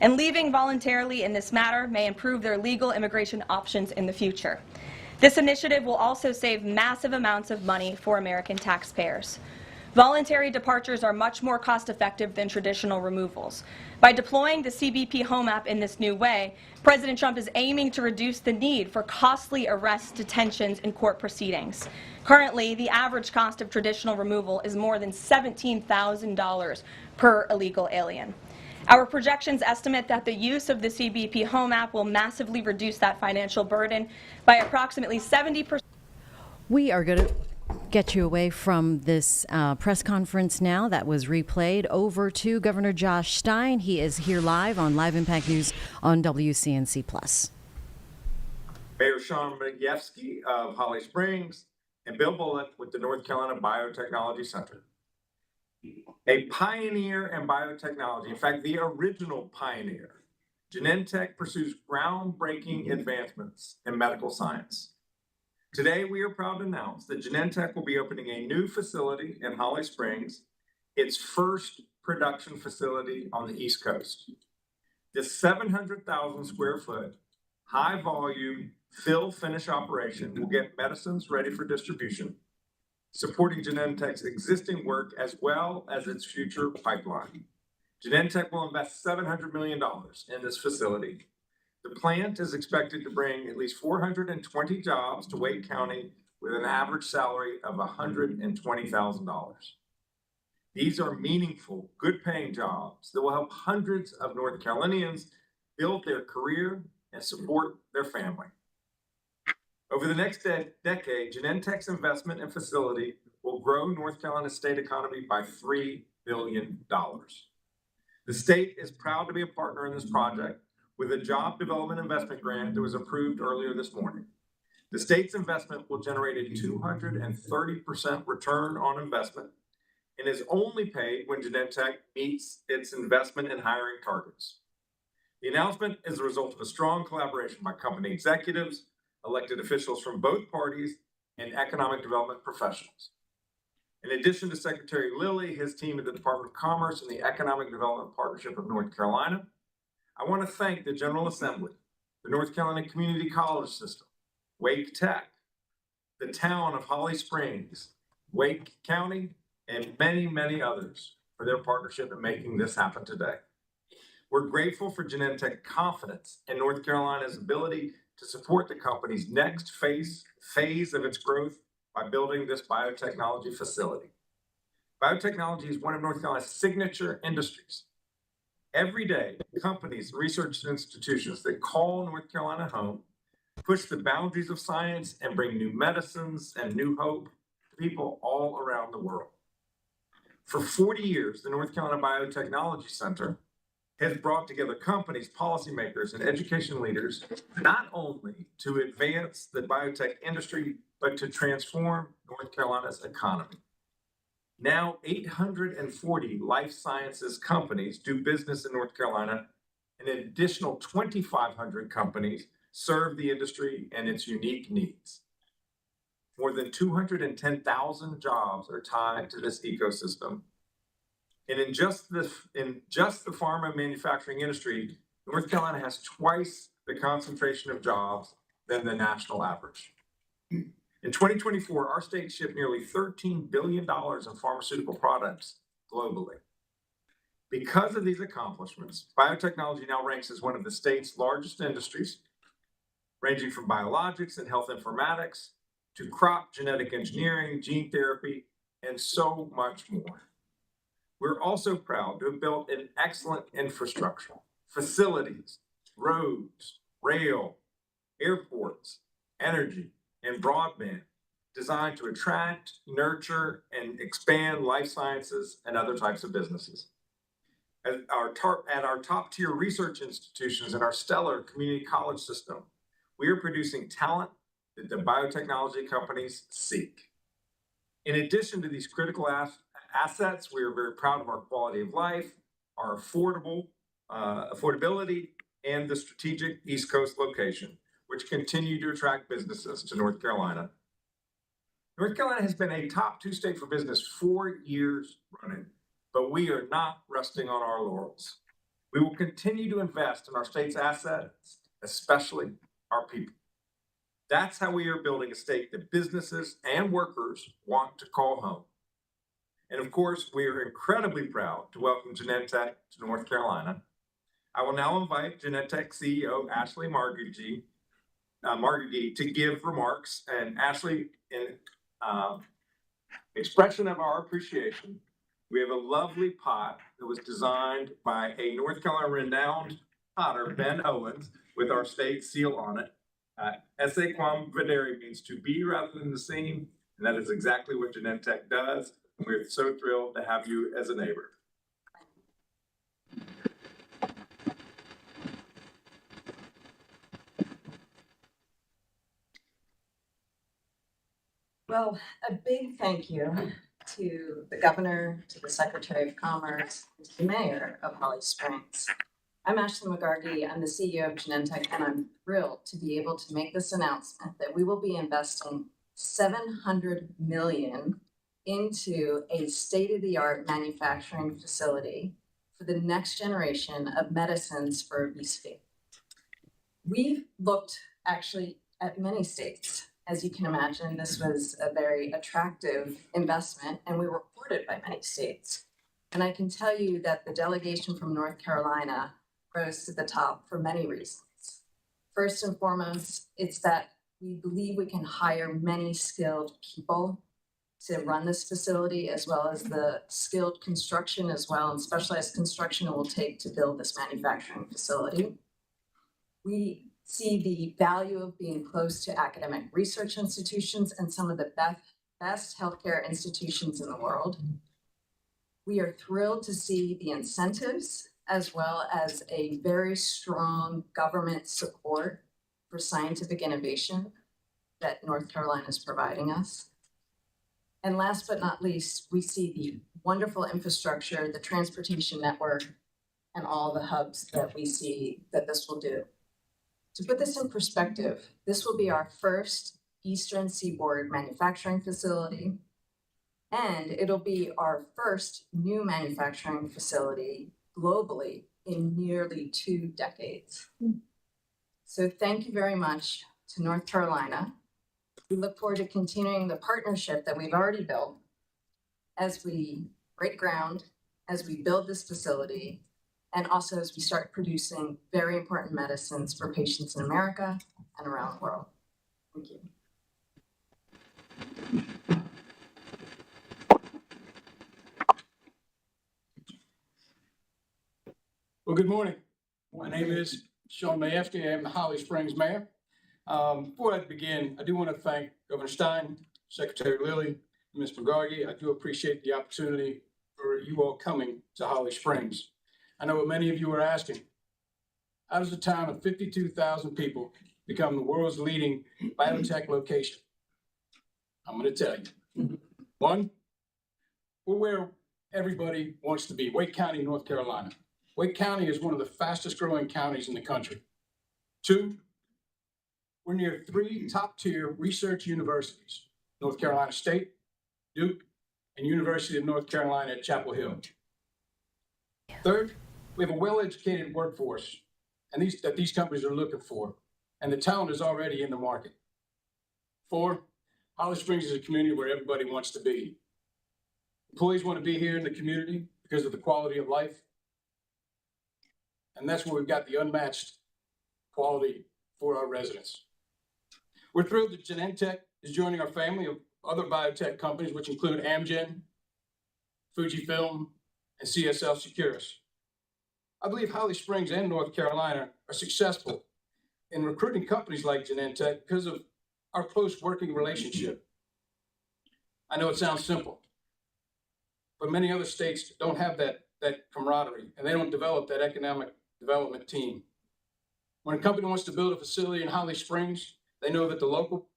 And leaving voluntarily in this matter may improve their legal immigration options in the future. This initiative will also save massive amounts of money for American taxpayers. Voluntary departures are much more cost-effective than traditional removals. By deploying the CBP Home app in this new way, President Trump is aiming to reduce the need for costly arrests, detentions, and court proceedings. Currently, the average cost of traditional removal is more than $17,000 per illegal alien. Our projections estimate that the use of the CBP Home app will massively reduce that financial burden by approximately 70%. We are going to get you away from this press conference now that was replayed over to Governor Josh Stein. He is here live on Live Impact News on WCNC+. Mayor Sean Magyevsky of Holly Springs and Bill Bullock with the North Carolina Biotechnology Center. A pioneer in biotechnology, in fact, the original pioneer, Genentech pursues groundbreaking advancements in medical science. Today, we are proud to announce that Genentech will be opening a new facility in Holly Springs, its first production facility on the East Coast. This 700,000 square foot, high volume, fill finish operation will get medicines ready for distribution, supporting Genentech's existing work as well as its future pipeline. Genentech will invest $700 million in this facility, The plant is expected to bring at least 420 jobs to Wake County with an average salary of $120,000. These are meaningful, good-paying jobs that will help hundreds of North Carolinians build their career and support their family. Over the next decade, Genentech's investment in facility will grow North Carolina's state economy by $3 billion. The state is proud to be a partner in this project with a job development investment grant that was approved earlier this morning. The state's investment will generate a 230% return on investment and is only paid when Genentech meets its investment and hiring targets. The announcement is the result of a strong collaboration by company executives, elected officials from both parties, and economic development professionals. In addition to Secretary Lilly, his team at the Department of Commerce, and the Economic Development Partnership of North Carolina, I want to thank the General Assembly, the North Carolina Community College System, Wake Tech, the town of Holly Springs, Wake County, and many, many others for their partnership in making this happen today. We're grateful for Genentech's confidence in North Carolina's ability to support the company's next phase of its growth by building this biotechnology facility. Biotechnology is one of North Carolina's signature industries. Every day, companies and research institutions that call North Carolina home push the boundaries of science and bring new medicines and new hope to people all around the world. For 40 years, the North Carolina Biotechnology Center has brought together companies, policymakers, and education leaders not only to advance the biotech industry, but to transform North Carolina's economy. Now, 840 life sciences companies do business in North Carolina, and an additional 2,500 companies serve the industry and its unique needs. More than 210,000 jobs are tied to this ecosystem. And in just the pharma manufacturing industry, North Carolina has twice the concentration of jobs than the national average. In 2024, our state shipped nearly $13 billion in pharmaceutical products globally. Because of these accomplishments, biotechnology now ranks as one of the state's largest industries, ranging from biologics and health informatics to crop genetic engineering, gene therapy, and so much more. We're also proud to have built an excellent infrastructure, facilities, roads, rail, airports, energy, and broadband designed to attract, nurture, and expand life sciences and other types of businesses. At our top-tier research institutions and our stellar community college system, we are producing talent that the biotechnology companies seek. In addition to these critical assets, we are very proud of our quality of life, our affordability, and the strategic East Coast location, which continue to attract businesses to North Carolina. North Carolina has been a top 2 state for business 4 years running, but we are not resting on our laurels. We will continue to invest in our state's assets, especially our people. That's how we are building a state that businesses and workers want to call home. And of course, we are incredibly proud to welcome Genentech to North Carolina. I will now invite Genentech CEO Ashley Margagee to give remarks. And Ashley, in expression of our appreciation, we have a lovely pot that was designed by a North Carolina renowned potter, Ben Owens, with our state seal on it. Esse quam videre means to be rather than the same, and that is exactly what Genentech does. And we're so thrilled to have you as a neighbor. Well, a big thank you to the governor, to the Secretary of Commerce, and to the mayor of Holly Springs. I'm Ashley McGargy. I'm the CEO of Genentech, and I'm thrilled to be able to make this announcement that we will be investing $700 million into a state-of-the-art manufacturing facility for the next generation of medicines for obesity. We've looked actually at many states. As you can imagine, this was a very attractive investment, and we were courted by many states. And I can tell you that the delegation from North Carolina rose to the top for many reasons. First and foremost, it's that we believe we can hire many skilled people to run this facility, as well as the skilled construction as well, and specialized construction it will take to build this manufacturing facility. We see the value of being close to academic research institutions and some of the best healthcare institutions in the world. We are thrilled to see the incentives as well as a very strong government support for scientific innovation that North Carolina is providing us. And last but not least, we see the wonderful infrastructure, the transportation network, and all the hubs that we see that this will do. To put this in perspective, this will be our first Eastern Seaboard manufacturing facility, and it'll be our first new manufacturing facility globally in nearly 2 decades. So thank you very much to North Carolina. We look forward to continuing the partnership that we've already built as we break ground, as we build this facility, and also as we start producing very important medicines for patients in America and around the world. Thank you. Well, good morning. My name is Sean Mayevsky. I am the Holly Springs mayor. Before I begin, I do want to thank Governor Stein, Secretary Lilly, and Ms. McGargy. I do appreciate the opportunity for you all coming to Holly Springs. I know what many of you are asking. How does a town of 52,000 people become the world's leading biotech location? I'm going to tell you. One, we're where everybody wants to be, Wake County, North Carolina. Wake County is one of the fastest growing counties in the country. 2, we're near 3 top-tier research universities, North Carolina State, Duke, and University of North Carolina at Chapel Hill. 3rd, we have a well-educated workforce and these companies are looking for, and the talent is already in the market. 4, Holly Springs is a community where everybody wants to be. Employees want to be here in the community because of the quality of life. And that's where we've got the unmatched quality for our residents. We're thrilled that Genentech is joining our family of other biotech companies, which include Amgen, Fujifilm, and CSL Seqirus. I believe Holly Springs and North Carolina are successful in recruiting companies like Genentech because of our close working relationship. I know it sounds simple, but many other states don't have that camaraderie, and they don't develop that economic development team. When a company wants to build a facility in Holly Springs, they know that the local,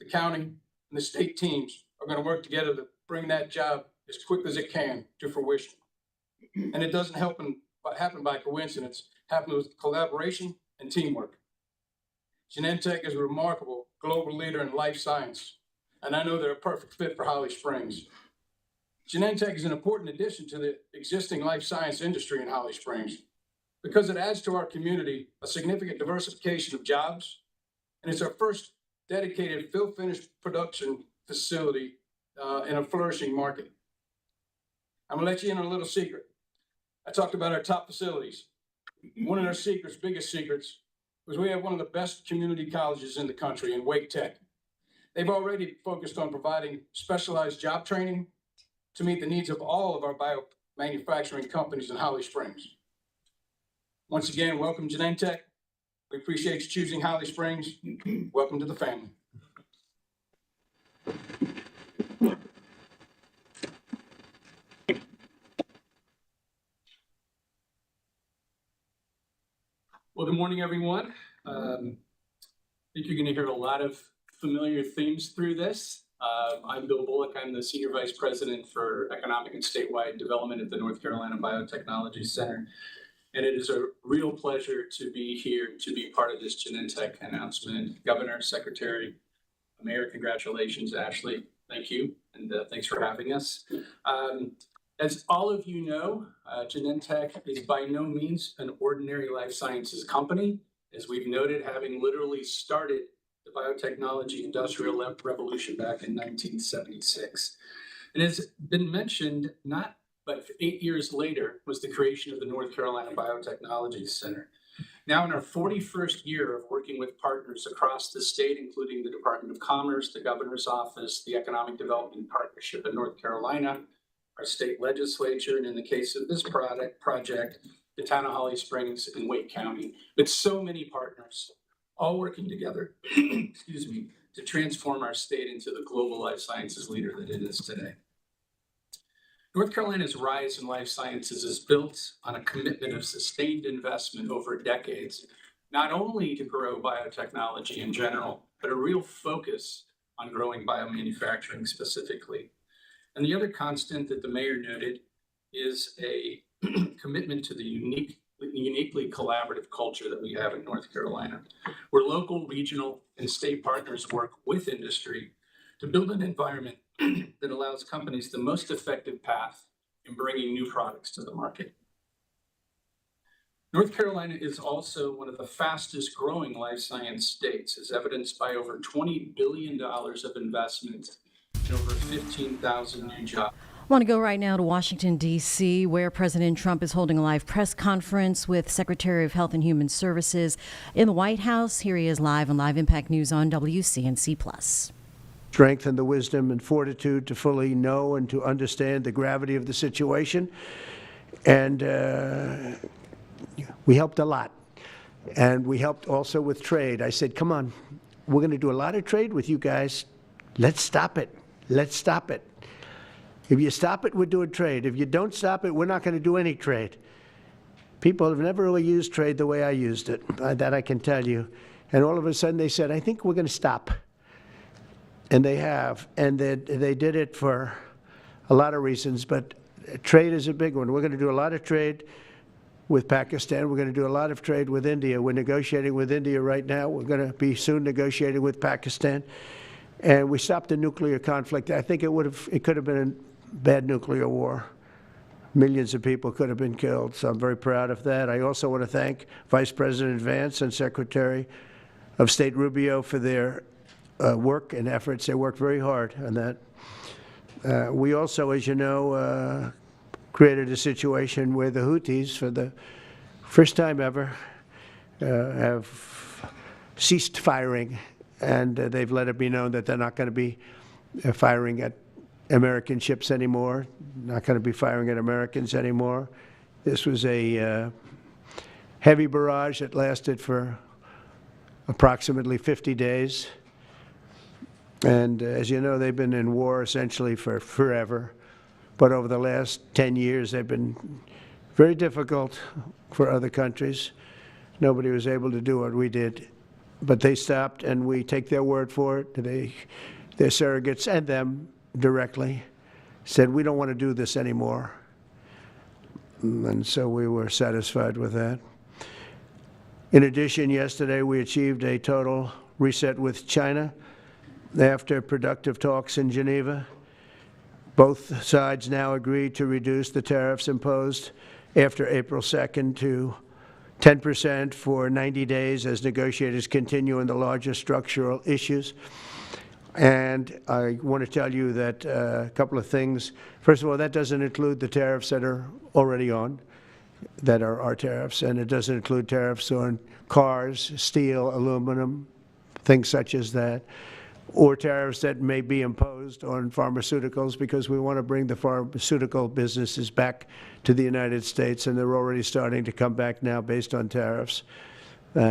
the county, and the state teams are going to work together to bring that job as quick as it can to fruition. And it doesn't happen by coincidence. It happens with collaboration and teamwork. Genentech is a remarkable global leader in life science, and I know they're a perfect fit for Holly Springs. Genentech is an important addition to the existing life science industry in Holly Springs because it adds to our community a significant diversification of jobs, and it's our first dedicated fill-finish production facility in a flourishing market. I'm gonna let you in on a little secret. I talked about our top facilities. One of our secrets, biggest secrets, was we have one of the best community colleges in the country in Wake Tech. They've already focused on providing specialized job training to meet the needs of all of our biomanufacturing companies in Holly Springs. Once again, welcome Genentech. We appreciate you choosing Holly Springs. Welcome to the family. Well, good morning, everyone. I think you're going to hear a lot of familiar themes through this. I'm Bill Bullock. I'm the Senior Vice President for Economic and Statewide Development at the North Carolina Biotechnology Center. And it is a real pleasure to be here to be part of this Genentech announcement. Governor, Secretary, Mayor, congratulations. Ashley, thank you. And thanks for having us. As all of you know, Genentech is by no means an ordinary life sciences company. As we've noted, having literally started the biotechnology industrial revolution back in 1976. And as been mentioned, but 8 years later was the creation of the North Carolina Biotechnology Center. Now in our 41st year of working with partners across the state, including the Department of Commerce, the Governor's Office, the Economic Development Partnership in North Carolina, our state legislature, and in the case of this project, the town of Holly Springs in Wake County, with so many partners, all working together, excuse me, to transform our state into the global life sciences leader that it is today. North Carolina's rise in life sciences is built on a commitment of sustained investment over decades, not only to grow biotechnology in general, but a real focus on growing biomanufacturing specifically. And the other constant that the mayor noted is a commitment to the uniquely collaborative culture that we have in North Carolina, where local, regional, and state partners work with industry to build an environment that allows companies the most effective path in bringing new products to the market. North Carolina is also one of the fastest growing life science states, as evidenced by over $20 billion of investment and over 15,000 new jobs. I want to go right now to Washington, D.C., where President Trump is holding a live press conference with Secretary of Health and Human Services in the White House. Here he is live on Live Impact News on WCNC+. Strength and the wisdom and fortitude to fully know and to understand the gravity of the situation. And we helped a lot. And we helped also with trade. I said, come on, we're going to do a lot of trade with you guys. Let's stop it. Let's stop it. If you stop it, we're doing trade. If you don't stop it, we're not going to do any trade. People have never really used trade the way I used it. That I can tell you. And all of a sudden they said, I think we're going to stop. And they have, and they did it for a lot of reasons, but trade is a big one. We're going to do a lot of trade with Pakistan. We're going to do a lot of trade with India. We're negotiating with India right now. We're going to be soon negotiating with Pakistan. And we stopped the nuclear conflict. I think it could have been a bad nuclear war. Millions of people could have been killed, so I'm very proud of that. I also want to thank Vice President Vance and Secretary of State Rubio for their work and efforts. They worked very hard on that. We also, as you know, created a situation where the Houthis, for the first time ever, have ceased firing, and they've let it be known that they're not going to be firing at American ships anymore, not going to be firing at Americans anymore. This was a heavy barrage that lasted for approximately 50 days. And as you know, they've been in war essentially for forever. But over the last 10 years, they've been very difficult for other countries. Nobody was able to do what we did. But they stopped, and we take their word for it. Their surrogates and them directly said, we don't want to do this anymore. And so we were satisfied with that. In addition, yesterday we achieved a total reset with China. After productive talks in Geneva, both sides now agreed to reduce the tariffs imposed after April 2nd to 10% for 90 days as negotiators continue on the larger structural issues. And I want to tell you that a couple of things. First of all, that doesn't include the tariffs that are already on, that are our tariffs, and it doesn't include tariffs on cars, steel, aluminum, things such as that, or tariffs that may be imposed on pharmaceuticals, because we want to bring the pharmaceutical businesses back to the United States, and they're already starting to come back now based on tariffs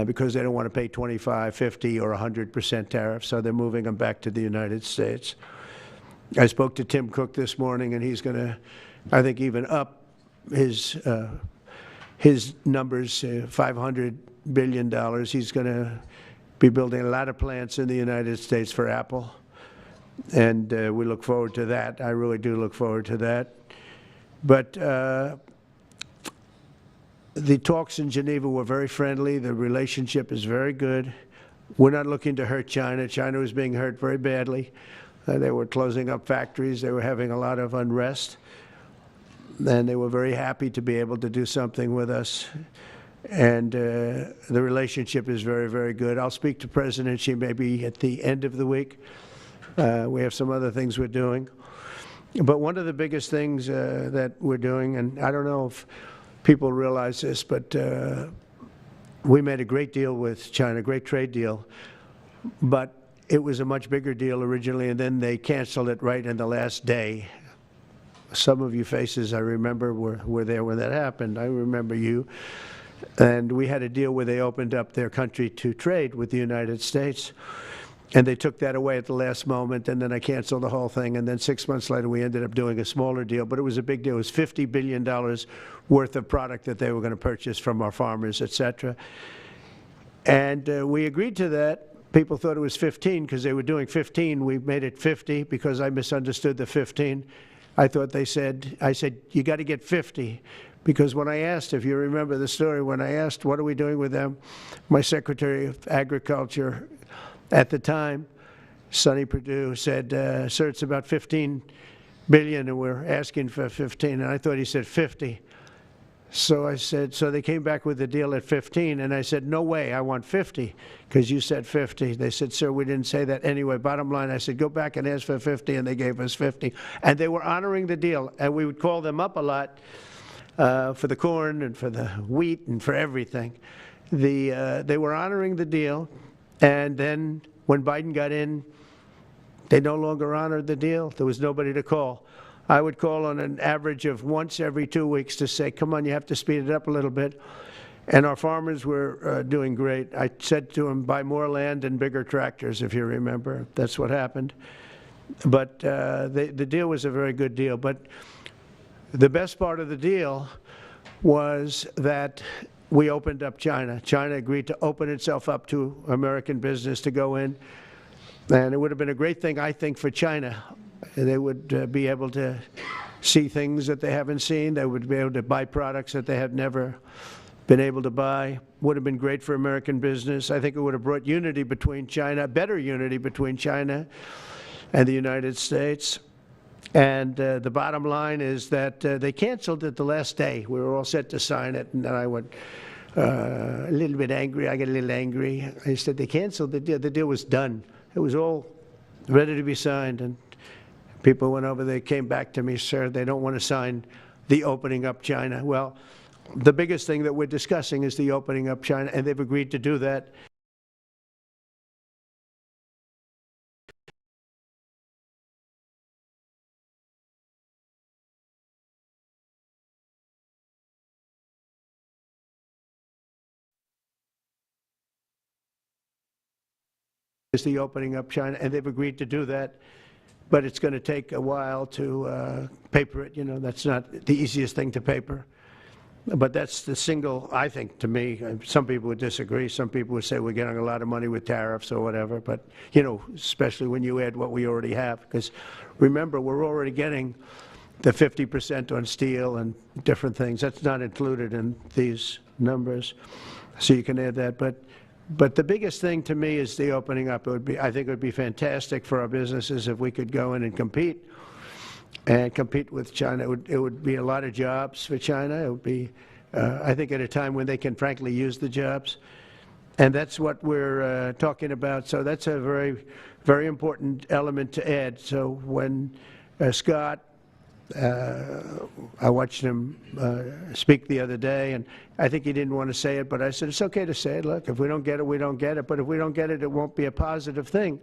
because they don't want to pay 25, 50, or 100% tariffs, so they're moving them back to the United States. I spoke to Tim Cook this morning, and he's going to, I think, even up his numbers, $500 billion. He's going to be building a lot of plants in the United States for Apple, and we look forward to that. I really do look forward to that. But the talks in Geneva were very friendly. The relationship is very good. We're not looking to hurt China. China was being hurt very badly. They were closing up factories. They were having a lot of unrest, and they were very happy to be able to do something with us. And the relationship is very, very good. I'll speak to President Xi maybe at the end of the week. We have some other things we're doing. But one of the biggest things that we're doing, and I don't know if people realize this, but we made a great deal with China, great trade deal, but it was a much bigger deal originally, and then they canceled it right in the last day. Some of you faces I remember were there when that happened. I remember you. And we had a deal where they opened up their country to trade with the United States. And they took that away at the last moment, and then I canceled the whole thing. And then 6 months later, we ended up doing a smaller deal. But it was a big deal. It was $50 billion worth of product that they were going to purchase from our farmers, et cetera. And we agreed to that. People thought it was 15 because they were doing 15. We made it 50 because I misunderstood the 15. I said, you got to get 50. Because when I asked, if you remember the story, when I asked, what are we doing with them? My Secretary of Agriculture at the time, Sonny Perdue, said, sir, it's about 15 billion and we're asking for 15. And I thought he said 50. So I said, so they came back with the deal at 15. And I said, no way, I want 50 because you said 50. They said, sir, we didn't say that. Anyway, bottom line, I said, go back and ask for 50. And they gave us 50. And they were honoring the deal. And we would call them up a lot for the corn and for the wheat and for everything. They were honoring the deal. And then when Biden got in, they no longer honored the deal. There was nobody to call. I would call on an average of once every 2 weeks to say, come on, you have to speed it up a little bit. And our farmers were doing great. I said to them, buy more land and bigger tractors, if you remember. That's what happened. But the deal was a very good deal. But the best part of the deal was that we opened up China. China agreed to open itself up to American business to go in. And it would have been a great thing, I think, for China. They would be able to see things that they haven't seen. They would be able to buy products that they had never been able to buy. Would have been great for American business. I think it would have brought unity between China, better unity between China and the United States. And the bottom line is that they canceled it the last day. We were all set to sign it, and then I went a little bit angry. I got a little angry. I said they canceled the deal. The deal was done. It was all ready to be signed, and people went over, they came back to me, sir, they don't want to sign the opening up China. Well, the biggest thing that we're discussing is the opening up China, and they've agreed to do that. Is the opening up China, and they've agreed to do that. But it's going to take a while to paper it. You know, that's not the easiest thing to paper. But that's the single, I think, to me, some people would disagree. Some people would say we're getting a lot of money with tariffs or whatever. But, you know, especially when you add what we already have. Because remember, we're already getting the 50% on steel and different things. That's not included in these numbers. So you can add that. But the biggest thing to me is the opening up. It would be, I think it would be fantastic for our businesses if we could go in and compete with China. It would be a lot of jobs for China. It would be, I think, at a time when they can frankly use the jobs. And that's what we're talking about. So that's a very, very important element to add. So when Scott, I watched him speak the other day, and I think he didn't want to say it, but I said, it's okay to say it. Look, if we don't get it, we don't get it. But if we don't get it, it won't be a positive thing.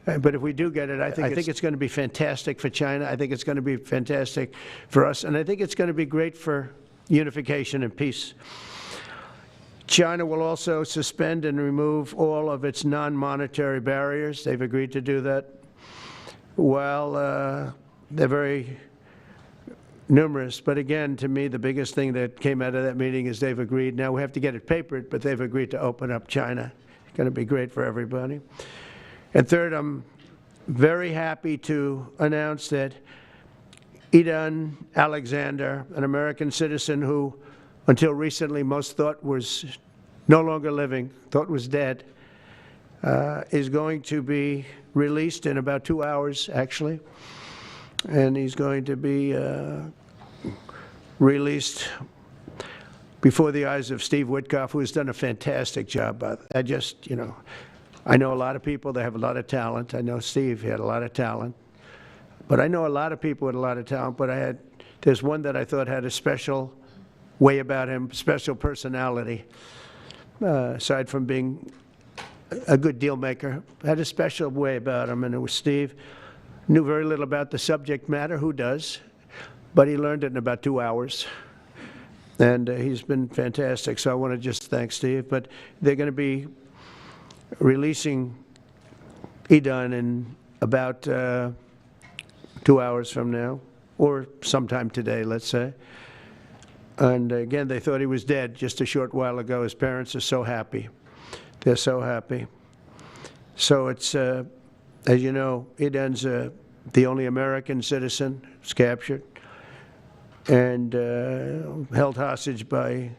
But if we do get it, I think it's going to be fantastic for China. I think it's going to be fantastic for us. And I think it's going to be great for unification and peace. China will also suspend and remove all of its non-monetary barriers. They've agreed to do that. Well, they're very numerous. But again, to me, the biggest thing that came out of that meeting is they've agreed. Now we have to get it papered, but they've agreed to open up China. It's going to be great for everybody. And third, I'm very happy to announce that Idan Alexander, an American citizen who until recently most thought was no longer living, thought was dead, is going to be released in about 2 hours, actually. And he's going to be released before the eyes of Steve Witkoff, who has done a fantastic job. I know a lot of people that have a lot of talent. I know Steve had a lot of talent. But I know a lot of people with a lot of talent, but there's one that I thought had a special way about him, special personality. aside from being a good deal maker, had a special way about him, and it was Steve. Knew very little about the subject matter, who does? But he learned it in about 2 hours. And he's been fantastic, so I want to just thank Steve. But they're going to be releasing Idan in about 2 hours from now, or sometime today, let's say. And again, they thought he was dead just a short while ago. His parents are so happy. They're so happy. So it's, as you know, Idan's the only American citizen who's captured and held hostage by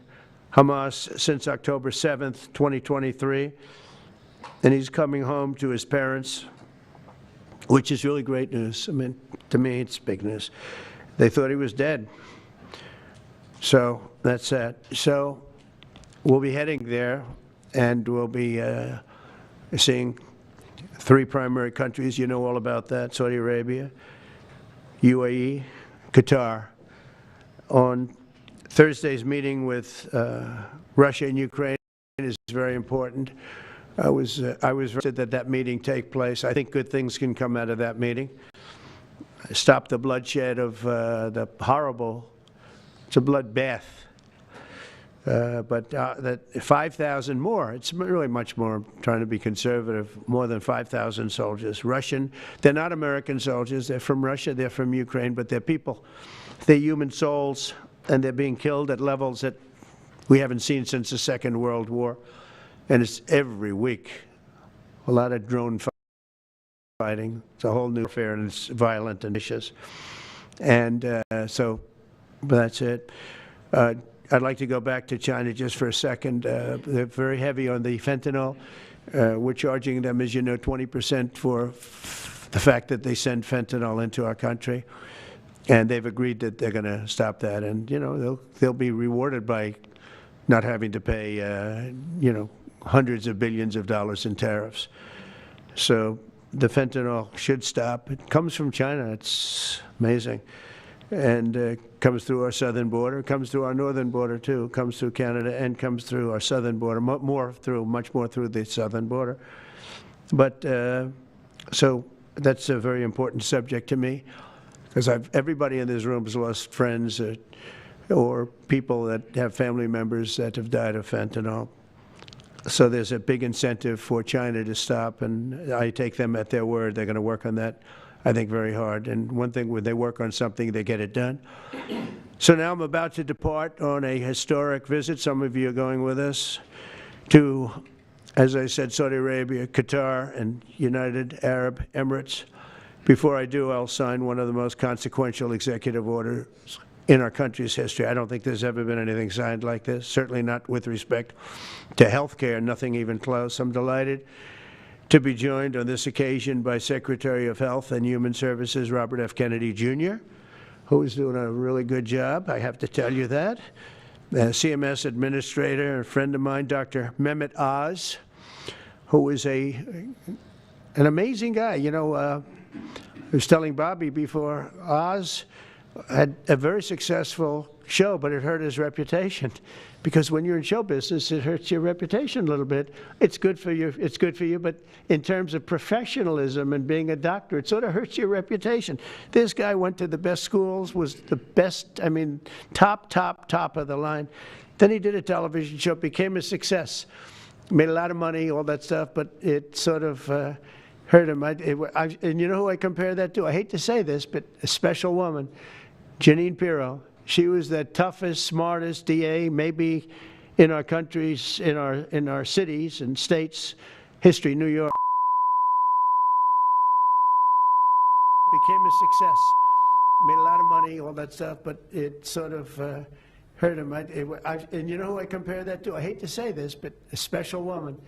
Hamas since October 7th, 2023. And he's coming home to his parents, which is really great news. I mean, to me, it's big news. They thought he was dead. So that's that. So we'll be heading there, and we'll be seeing 3 primary countries. You know all about that: Saudi Arabia, UAE, Qatar. On Thursday's meeting with Russia and Ukraine is very important. I was said that meeting take place. I think good things can come out of that meeting. Stop the bloodshed of the horrible. It's a bloodbath. But that 5,000 more, it's really much more, I'm trying to be conservative, more than 5,000 soldiers. Russian, they're not American soldiers, they're from Russia, they're from Ukraine, but they're people. They're human souls, and they're being killed at levels that we haven't seen since the Second World War. And it's every week. A lot of drone fighting. It's a whole new affair, and it's violent and vicious. And so that's it. I'd like to go back to China just for a second. They're very heavy on the fentanyl. We're charging them, as you know, 20% for the fact that they send fentanyl into our country. And they've agreed that they're going to stop that. And, you know, they'll be rewarded by not having to pay, you know, hundreds of billions of dollars in tariffs. So the fentanyl should stop. It comes from China. It's amazing. And comes through our southern border, comes through our northern border too, comes through Canada, and comes through our southern border, much more through the southern border. But so that's a very important subject to me, because everybody in this room has lost friends or people that have family members that have died of fentanyl. So there's a big incentive for China to stop, and I take them at their word. They're going to work on that, I think, very hard. And one thing, when they work on something, they get it done. So now I'm about to depart on a historic visit. Some of you are going with us to, as I said, Saudi Arabia, Qatar, and United Arab Emirates. Before I do, I'll sign one of the most consequential executive orders in our country's history. I don't think there's ever been anything signed like this, certainly not with respect to health care, nothing even close. I'm delighted to be joined on this occasion by Secretary of Health and Human Services Robert F. Kennedy, Jr., who is doing a really good job, I have to tell you that. CMS Administrator, a friend of mine, Dr. Mehmet Oz, who is an amazing guy. You know, I was telling Bobby before, Oz had a very successful show, but it hurt his reputation. Because when you're in show business, it hurts your reputation a little bit. It's good for you, but in terms of professionalism and being a doctor, it sort of hurts your reputation. This guy went to the best schools, was the best, I mean, top of the line. Then he did a television show, became a success, made a lot of money, all that stuff, but it sort of hurt him. And you know who I compare that to? I hate to say this, but a special woman, Jeanine Pirro. She was the toughest, smartest DA, maybe in our countries, in our cities and states history. New York became a success, made a lot of money, all that stuff, but it sort of hurt him. And you know who I compare that to? I hate to say this, but a special woman,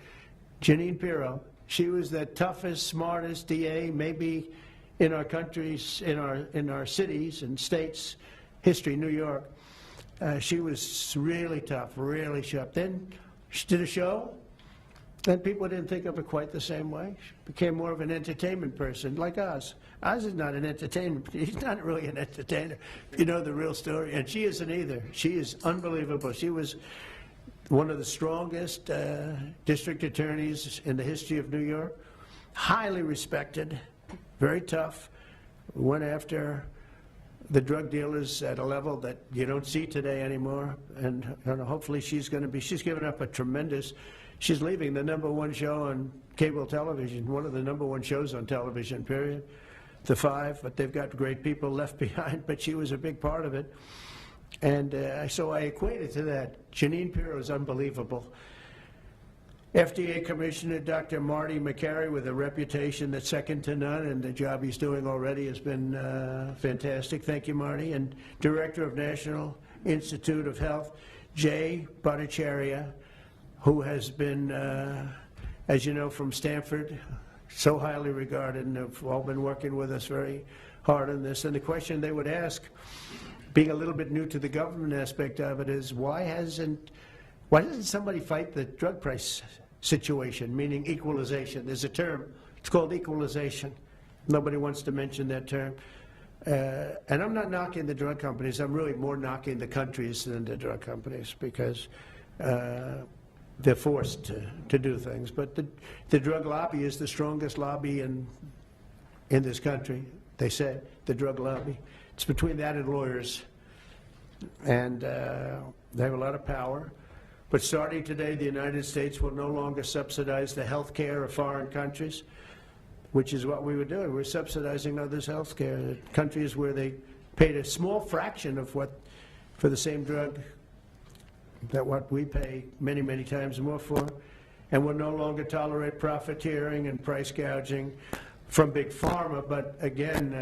Jeanine Pirro. She was the toughest, smartest DA, maybe in our countries, in our cities and states history. New York. She was really tough, really sharp. Then she did a show, and people didn't think of her quite the same way. She became more of an entertainment person, like Oz. Oz is not an entertainer. He's not really an entertainer, if you know the real story. And she isn't either. She is unbelievable. She was one of the strongest district attorneys in the history of New York, highly respected, very tough, went after the drug dealers at a level that you don't see today anymore, and hopefully she's given up a tremendous, she's leaving the #1 show on cable television, one of the #1 shows on television, period, The Five, but they've got great people left behind, but she was a big part of it. And so I equate it to that. Janine Pirro is unbelievable. FDA Commissioner Dr. Marty McCary, with a reputation that's second to none, and the job he's doing already has been fantastic. Thank you, Marty. And Director of National Institute of Health, Jay Bhattacharya, who has been, as you know, from Stanford, so highly regarded, and have all been working with us very hard on this. And the question they would ask, being a little bit new to the government aspect of it, is why doesn't somebody fight the drug price situation, meaning equalization? There's a term, it's called equalization. Nobody wants to mention that term. And I'm not knocking the drug companies, I'm really more knocking the countries than the drug companies, because they're forced to do things. But the drug lobby is the strongest lobby in this country, they said, the drug lobby. It's between that and lawyers. And they have a lot of power. But starting today, the United States will no longer subsidize the health care of foreign countries, which is what we were doing. We're subsidizing others' health care. Countries where they paid a small fraction of what, for the same drug, that what we pay many, many times more for. And we'll no longer tolerate profiteering and price gouging from Big Pharma. But again,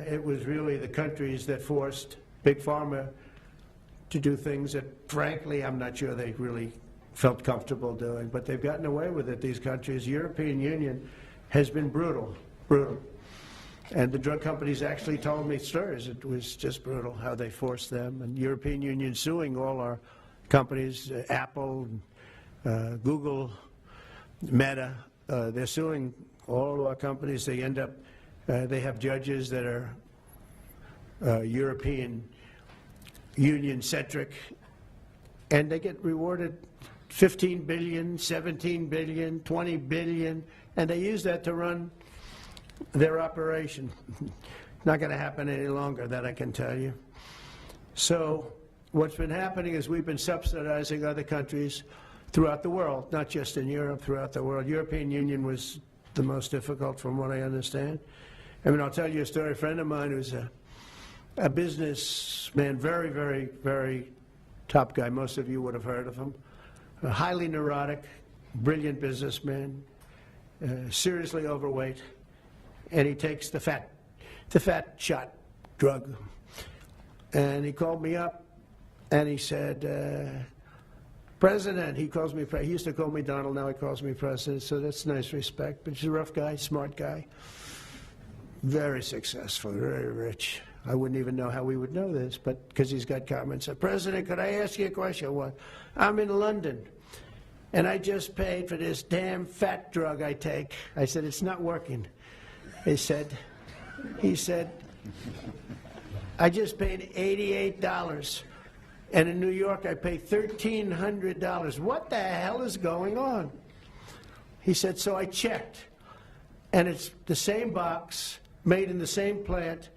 it was really the countries that forced Big Pharma to do things that, frankly, I'm not sure they really felt comfortable doing, but they've gotten away with it, these countries. European Union has been brutal. And the drug companies actually told me stories. It was just brutal how they forced them. And European Union suing all our companies, Apple, Google, Meta, they're suing all our companies. They end up, they have judges that are European Union-centric, and they get rewarded $15 billion, $17 billion, $20 billion, and they use that to run their operation. Not going to happen any longer, that I can tell you. So what's been happening is we've been subsidizing other countries throughout the world, not just in Europe, throughout the world. European Union was the most difficult, from what I understand. I mean, I'll tell you a story. A friend of mine who's a businessman, very, very, very top guy. Most of you would have heard of him. A highly neurotic, brilliant businessman, seriously overweight, and he takes the fat shot drug. And he called me up, and he said, President, he calls me, he used to call me Donald, now he calls me President, so that's nice respect. But he's a rough guy, smart guy, very successful, very rich. I wouldn't even know how we would know this, but because he's got comments. Said, President, could I ask you a question? What? I'm in London, and I just paid for this damn fat drug I take. I said, it's not working. He said, I just paid $88. And in New York, I pay $1,300. What the hell is going on? He said, so I checked. And it's the same box, made in the same plant,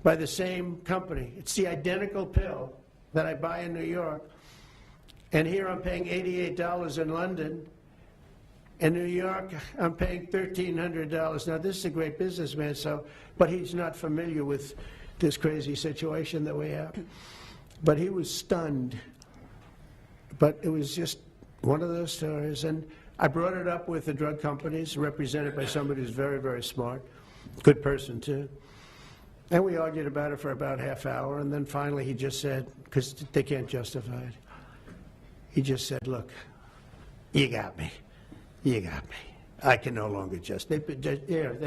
by the same company. It's the identical pill that I buy in New York. And here I'm paying $88 in London. In New York, I'm paying $1,300. Now, this is a great businessman, but he's not familiar with this crazy situation that we have. But he was stunned. But it was just one of those stories. And I brought it up with the drug companies, represented by somebody who's very, very smart, good person too. And we argued about it for about half hour, and then finally he just said, because they can't justify it, he just said, look, you got me. You got me. I can no longer they've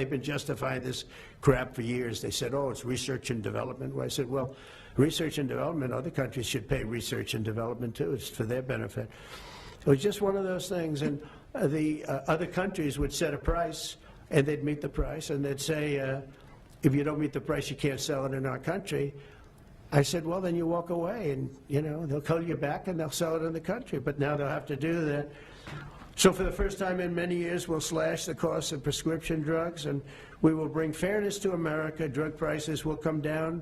been justifying this crap for years. They said, oh, it's research and development. Well, I said, well, research and development, other countries should pay research and development too. It's for their benefit. So it's just one of those things. And the other countries would set a price, and they'd meet the price, and they'd say, if you don't meet the price, you can't sell it in our country. I said, well, then you walk away and, they'll call you back and they'll sell it in the country. But now they'll have to do that. So for the first time in many years, we'll slash the cost of prescription drugs, and we will bring fairness to America. Drug prices will come down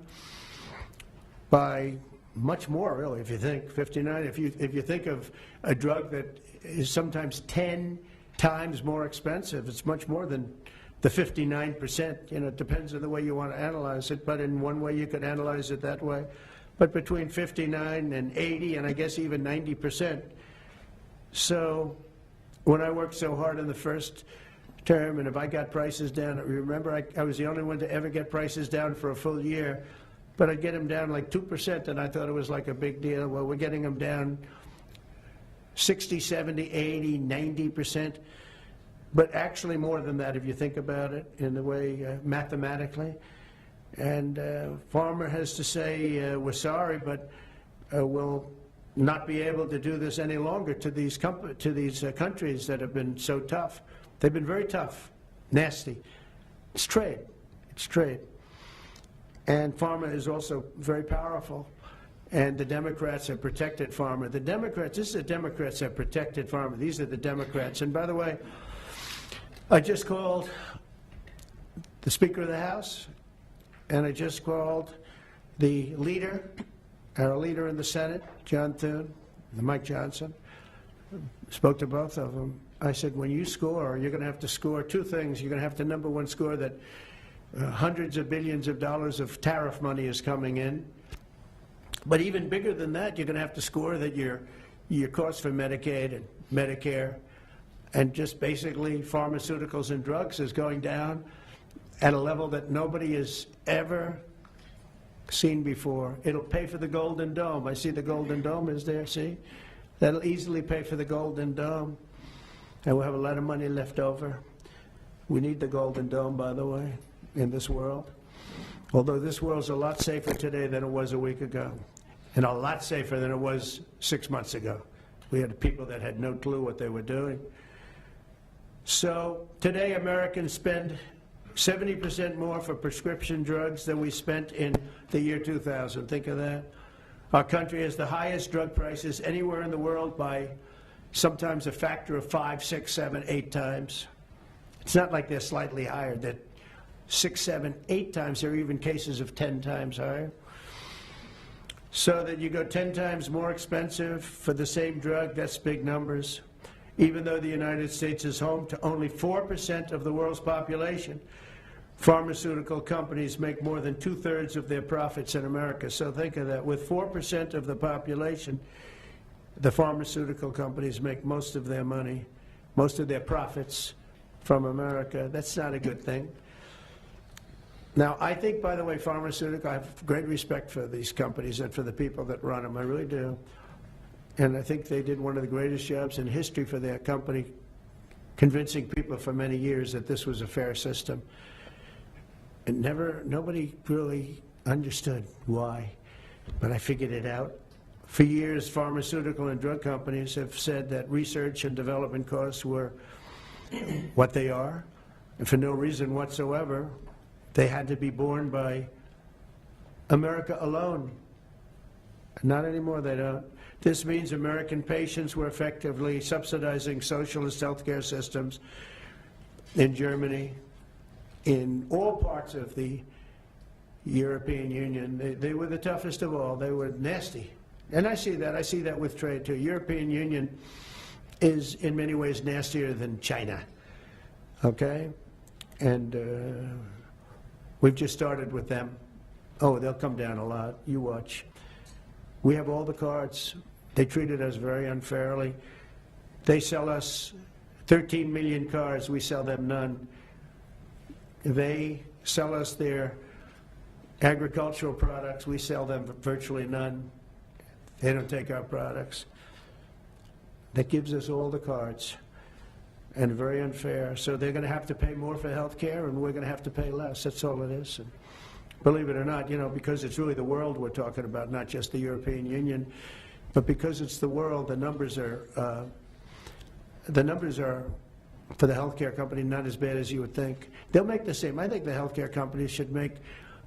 by much more, really, if you think 59. If you think of a drug that is sometimes 10 times more expensive, it's much more than the 59%. It depends on the way you want to analyze it, but in one way you could analyze it that way. But between 59 and 80, and I guess even 90%. So when I worked so hard in the first term, and if I got prices down, remember I was the only one to ever get prices down for a full year, but I'd get them down like 2%, and I thought it was like a big deal. Well, we're getting them down 60, 70, 80, 90%. But actually more than that, if you think about it in the way mathematically. And Farmer has to say, we're sorry, but we'll not be able to do this any longer to these countries that have been so tough. They've been very tough, nasty. It's trade. It's trade. And Farmer is also very powerful. And the Democrats have protected Farmer. The Democrats, this is the Democrats have protected Farmer. These are the Democrats. And by the way, I just called the Speaker of the House, and I just called the leader, our leader in the Senate, John Thune, Mike Johnson. Spoke to both of them. I said, when you score, you're going to have to score two things. You're going to have to, number one, score that hundreds of billions of dollars of tariff money is coming in. But even bigger than that, you're going to have to score that your costs for Medicaid and Medicare and just basically pharmaceuticals and drugs is going down at a level that nobody has ever seen before. It'll pay for the Golden Dome. I see the Golden Dome is there, see? That'll easily pay for the Golden Dome. And we'll have a lot of money left over. We need the Golden Dome, by the way, in this world. Although this world's a lot safer today than it was a week ago. And a lot safer than it was 6 months ago. We had people that had no clue what they were doing. So today Americans spend 70% more for prescription drugs than we spent in the year 2000. Think of that. Our country has the highest drug prices anywhere in the world by sometimes a factor of 5, 6, 7, 8 times. It's not like they're slightly higher. They're 6, 7, 8 times. There are even cases of 10 times higher. So that you go 10 times more expensive for the same drug, that's big numbers. Even though the United States is home to only 4% of the world's population, pharmaceutical companies make more than 2/3 of their profits in America. So think of that. With 4% of the population, the pharmaceutical companies make most of their money, most of their profits from America. That's not a good thing. Now, I think, by the way, I have great respect for these companies and for the people that run them. I really do. And I think they did one of the greatest jobs in history for their company, convincing people for many years that this was a fair system. And nobody really understood why, but I figured it out. For years, pharmaceutical and drug companies have said that research and development costs were what they are, and for no reason whatsoever. They had to be borne by America alone. Not anymore, they don't. This means American patients were effectively subsidizing socialist healthcare systems in Germany, in all parts of the European Union. They were the toughest of all. They were nasty. And I see that. I see that with trade, too. European Union is, in many ways, nastier than China. Okay? And we've just started with them. Oh, they'll come down a lot. You watch. We have all the cards. They treated us very unfairly. They sell us 13 million cars. We sell them none. They sell us their agricultural products. We sell them virtually none. They don't take our products. That gives us all the cards. And very unfair. So they're going to have to pay more for health care, and we're going to have to pay less. That's all it is. And believe it or not, because it's really the world we're talking about, not just the European Union, but because it's the world, the numbers are for the healthcare company not as bad as you would think. They'll make the same. I think the healthcare companies should make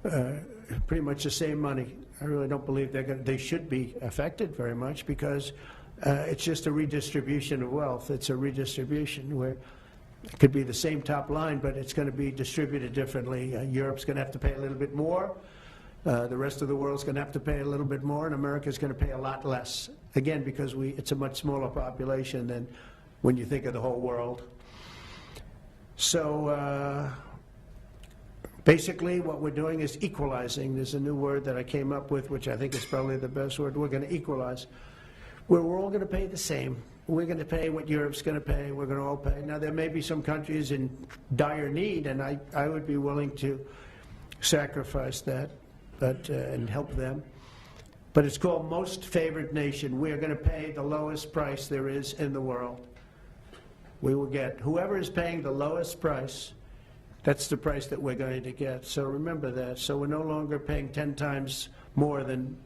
pretty much the same money. I really don't believe they should be affected very much because it's just a redistribution of wealth. It's a redistribution where it could be the same top line, but it's going to be distributed differently. Europe's going to have to pay a little bit more. The rest of the world's going to have to pay a little bit more, and America's going to pay a lot less. Again, because it's a much smaller population than when you think of the whole world. So basically what we're doing is equalizing. There's a new word that I came up with, which I think is probably the best word. We're going to equalize, where we're all going to pay the same. We're going to pay what Europe's going to pay. We're going to all pay. Now, there may be some countries in dire need, and I would be willing to sacrifice that and help them. But it's called Most Favored Nation. We are going to pay the lowest price there is in the world. We will get whoever is paying the lowest price. That's the price that we're going to get. So remember that. So we're no longer paying 10 times more than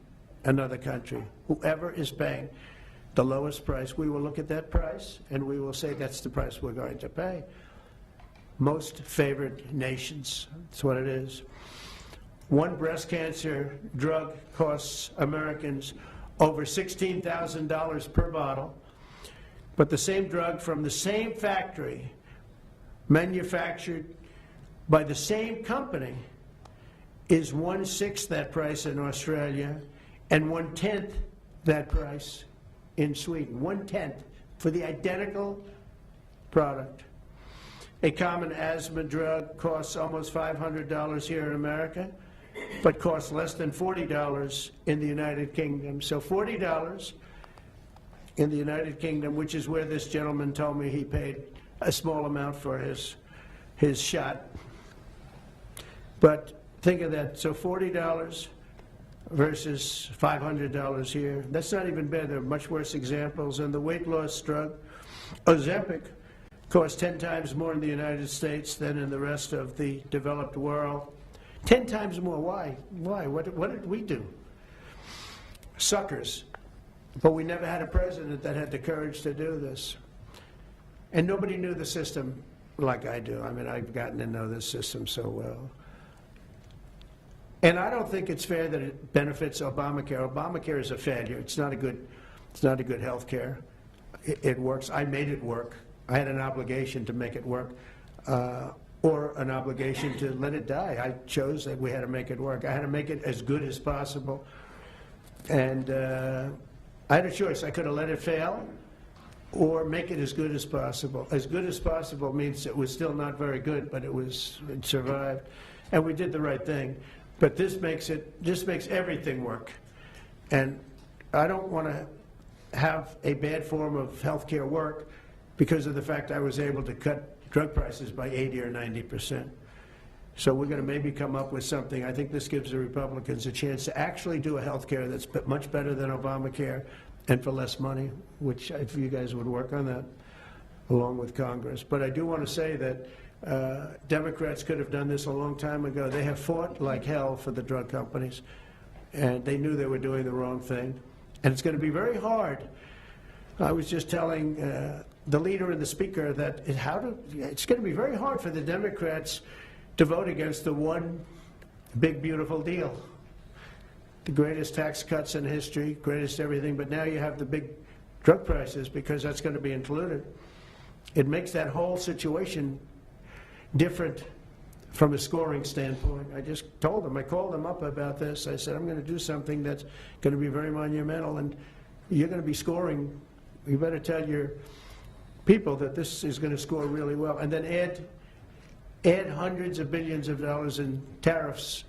another country. Whoever is paying the lowest price, we will look at that price and we will say that's the price we're going to pay. Most favored nations. That's what it is. One breast cancer drug costs Americans over $16,000 per bottle. But the same drug from the same factory, manufactured by the same company, is 1/6 that price in Australia and 1/10 that price in Sweden. 1/10 for the identical product. A common asthma drug costs almost $500 here in America, but costs less than $40 in the United Kingdom. So $40 in the United Kingdom, which is where this gentleman told me he paid a small amount for his shot. But think of that. So $40 versus $500 here. That's not even bad. There are much worse examples. And the weight loss drug, Ozempic, costs 10 times more in the United States than in the rest of the developed world. 10 times more. Why? Why? What did we do? Suckers. But we never had a president that had the courage to do this. And nobody knew the system like I do. I mean, I've gotten to know this system so well. And I don't think it's fair that it benefits Obamacare. Obamacare is a failure. It's not a good health care. It works. I made it work. I had an obligation to make it work, or an obligation to let it die. I chose that we had to make it work. I had to make it as good as possible. And I had a choice. I could have let it fail or make it as good as possible. As good as possible means it was still not very good, but it survived. And we did the right thing. But this makes everything work. And I don't want to have a bad form of health care work because of the fact I was able to cut drug prices by 80 or 90%. So we're going to maybe come up with something. I think this gives the Republicans a chance to actually do a health care that's much better than Obamacare and for less money, which if you guys would work on that along with Congress. But I do want to say that Democrats could have done this a long time ago. They have fought like hell for the drug companies, and they knew they were doing the wrong thing. And it's going to be very hard. I was just telling the leader and the speaker that it's going to be very hard for the Democrats to vote against the one big, beautiful deal. The greatest tax cuts in history, greatest everything, but now you have the big drug prices because that's going to be included. It makes that whole situation different from a scoring standpoint. I just told them, I called them up about this. I said, I'm going to do something that's going to be very monumental, and you're going to be scoring. You better tell your people that this is going to score really well. And then add hundreds of billions of dollars in tariffs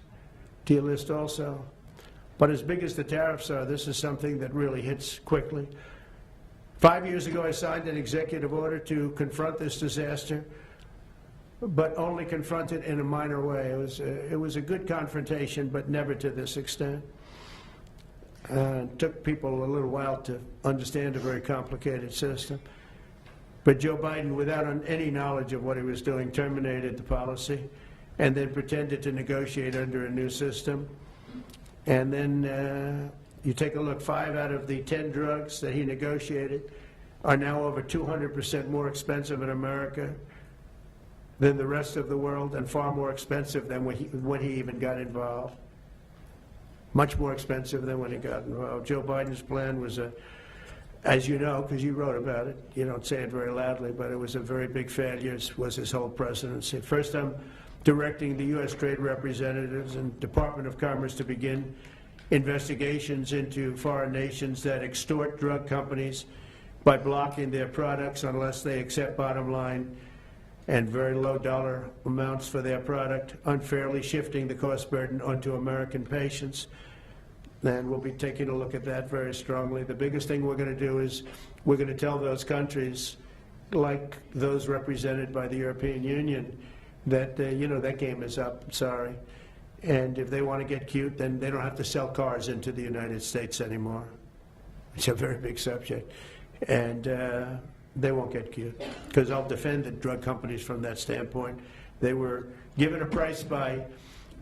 to your list also. But as big as the tariffs are, this is something that really hits quickly. 5 years ago, I signed an executive order to confront this disaster, but only confront it in a minor way. It was a good confrontation, but never to this extent. It took people a little while to understand a very complicated system. But Joe Biden, without any knowledge of what he was doing, terminated the policy and then pretended to negotiate under a new system. And then you take a look, 5 out of the 10 drugs that he negotiated are now over 200% more expensive in America than the rest of the world and far more expensive than when he even got involved. Much more expensive than when he got involved. Joe Biden's plan was as you know, because you wrote about it, you don't say it very loudly, but it was a very big failure, was his whole presidency. First, I'm directing the U.S. trade representatives and Department of Commerce to begin investigations into foreign nations that extort drug companies by blocking their products unless they accept bottom line and very low dollar amounts for their product, unfairly shifting the cost burden onto American patients. And we'll be taking a look at that very strongly. The biggest thing we're going to do is we're going to tell those countries, like those represented by the European Union, that, that game is up, sorry. And if they want to get cute, then they don't have to sell cars into the United States anymore. It's a very big subject. And they won't get cute, because I'll defend the drug companies from that standpoint. They were given a price by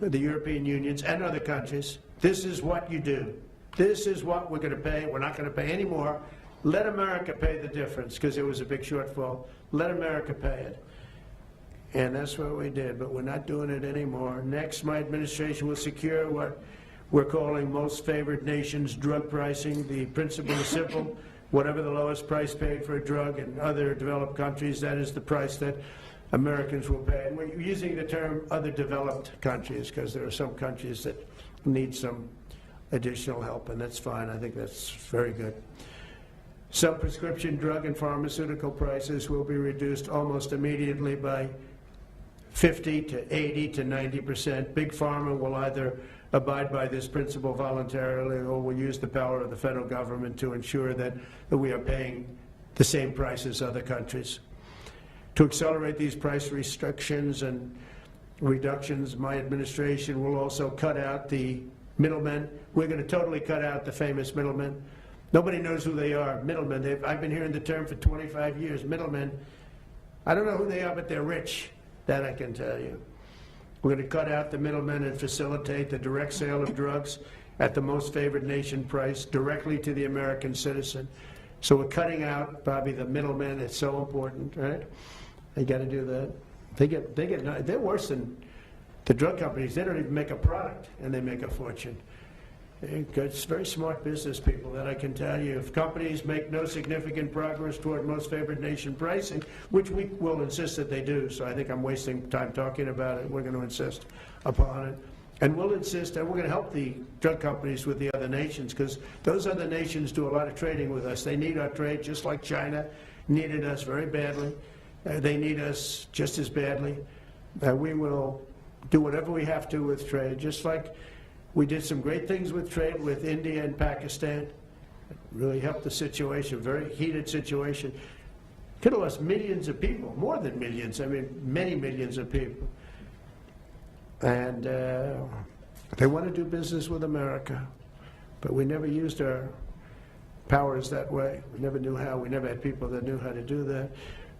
the European unions and other countries. This is what you do. This is what we're going to pay. We're not going to pay any more. Let America pay the difference, because it was a big shortfall. Let America pay it. And that's what we did, but we're not doing it anymore. Next, my administration will secure what we're calling most favored nations drug pricing. The principle is simple. Whatever the lowest price paid for a drug in other developed countries, that is the price that Americans will pay. And we're using the term other developed countries because there are some countries that need some additional help, and that's fine. I think that's very good. Some prescription drug and pharmaceutical prices will be reduced almost immediately by 50 to 80 to 90%. Big Pharma will either abide by this principle voluntarily or will use the power of the federal government to ensure that we are paying the same price as other countries. To accelerate these price restrictions and reductions, my administration will also cut out the middlemen. We're going to totally cut out the famous middlemen. Nobody knows who they are, middlemen. I've been hearing the term for 25 years, middlemen. I don't know who they are, but they're rich. That I can tell you. We're going to cut out the middlemen and facilitate the direct sale of drugs at the most favored nation price directly to the American citizen. So we're cutting out, Bobby, the middlemen. It's so important, right? They got to do that. They're worse than the drug companies. They don't even make a product, and they make a fortune. It's very smart business people, that I can tell you. If companies make no significant progress toward most favored nation pricing, which we will insist that they do, so I think I'm wasting time talking about it. We're going to insist upon it. And we'll insist, and we're going to help the drug companies with the other nations, because those other nations do a lot of trading with us. They need our trade, just like China needed us very badly. They need us just as badly. We will do whatever we have to with trade, just like we did some great things with trade with India and Pakistan. It really helped the situation, very heated situation. Could have lost millions of people, more than millions, I mean, many millions of people. And they want to do business with America, but we never used our powers that way. We never knew how. We never had people that knew how to do that.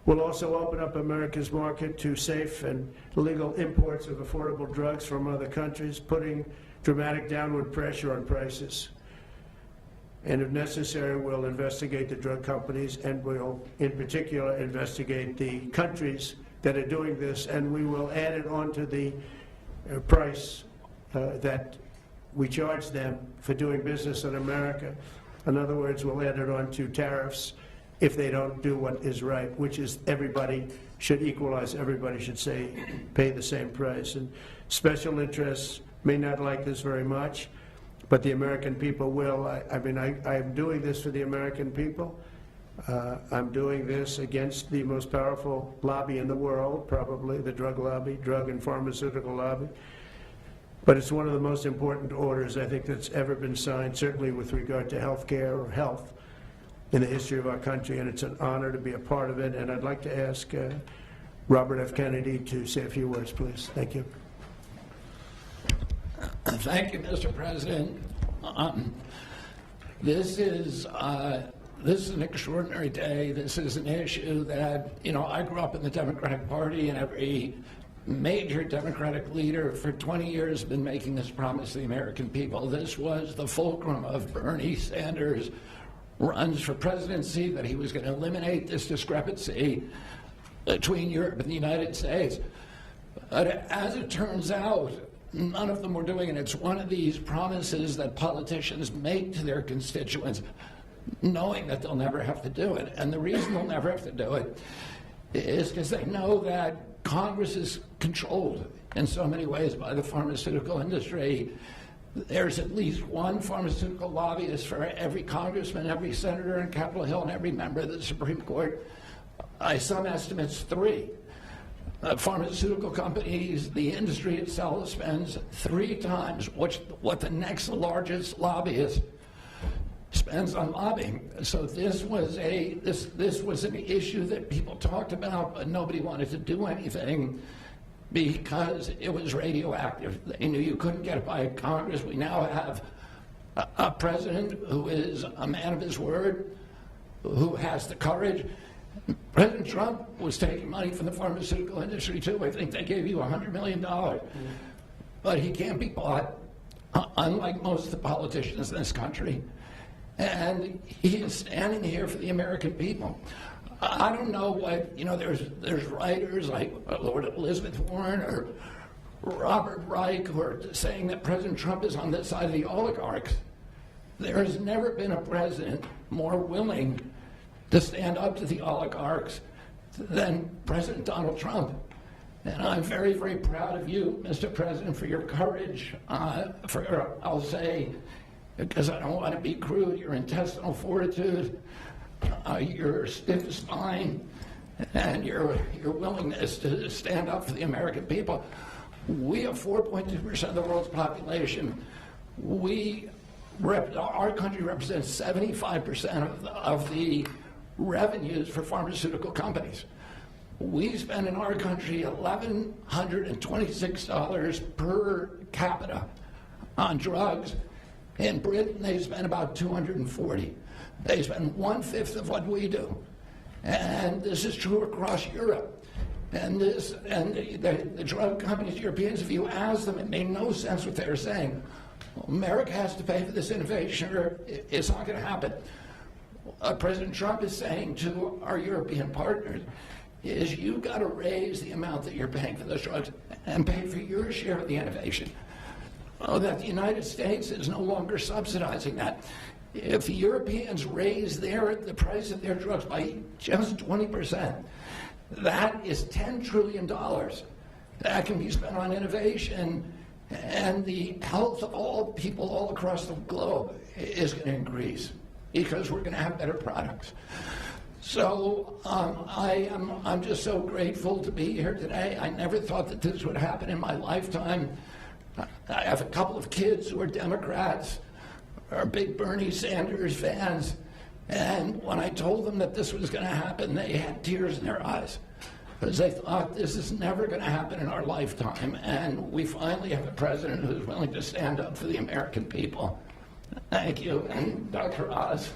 We'll also open up America's market to safe and legal imports of affordable drugs from other countries, putting dramatic downward pressure on prices. And if necessary, we'll investigate the drug companies, and we'll, in particular, investigate the countries that are doing this, and we will add it onto the price that we charge them for doing business in America. In other words, we'll add it onto tariffs if they don't do what is right, which is everybody should equalize, everybody should pay the same price. And special interests may not like this very much, but the American people will. I'm doing this for the American people. I'm doing this against the most powerful lobby in the world, probably, the drug lobby, drug and pharmaceutical lobby. But it's one of the most important orders, I think, that's ever been signed, certainly with regard to health care or health in the history of our country, and it's an honor to be a part of it. And I'd like to ask Robert F. Kennedy to say a few words, please. Thank you. Thank you, Mr. President. This is an extraordinary day. This is an issue that, I grew up in the Democratic Party, and every major Democratic leader for 20 years has been making this promise to the American people. This was the fulcrum of Bernie Sanders' runs for presidency, that he was going to eliminate this discrepancy between Europe and the United States. But as it turns out, none of them were doing it. It's one of these promises that politicians make to their constituents, knowing that they'll never have to do it. And the reason they'll never have to do it is because they know that Congress is controlled in so many ways by the pharmaceutical industry. There's at least one pharmaceutical lobbyist for every congressman, every senator in Capitol Hill, and every member of the Supreme Court. By some estimates, 3. Pharmaceutical companies, the industry itself spends 3 times what the next largest lobbyist spends on lobbying. So this was an issue that people talked about, but nobody wanted to do anything because it was radioactive. They knew you couldn't get it by Congress. We now have a president who is a man of his word, who has the courage. President Trump was taking money from the pharmaceutical industry too. I think they gave you $100 million. But he can't be bought, unlike most of the politicians in this country. And he is standing here for the American people. I don't know what, there's writers like Lord Elizabeth Warren or Robert Reich who are saying that President Trump is on the side of the oligarchs. There has never been a president more willing to stand up to the oligarchs than President Donald Trump. And I'm very, very proud of you, Mr. President, for your courage, I'll say, because I don't want to be crude, your intestinal fortitude, your stiff spine, and your willingness to stand up for the American people. We have 4.2% of the world's population. Our country represents 75% of the revenues for pharmaceutical companies. We spend in our country $1,126 per capita on drugs. In Britain, they spend about $240. They spend 1/5 of what we do. And this is true across Europe. And the drug companies, Europeans, if you ask them, it made no sense what they were saying. Well, America has to pay for this innovation or it's not going to happen. What President Trump is saying to our European partners is you've got to raise the amount that you're paying for those drugs and pay for your share of the innovation. That the United States is no longer subsidizing that. If the Europeans raise the price of their drugs by just 20%, that is $10 trillion that can be spent on innovation, and the health of all people all across the globe is going to increase because we're going to have better products. So I'm just so grateful to be here today. I never thought that this would happen in my lifetime. I have a couple of kids who are Democrats, are big Bernie Sanders fans, and when I told them that this was going to happen, they had tears in their eyes because they thought this is never going to happen in our lifetime, and we finally have a president who's willing to stand up for the American people. Thank you, and Dr. Oz.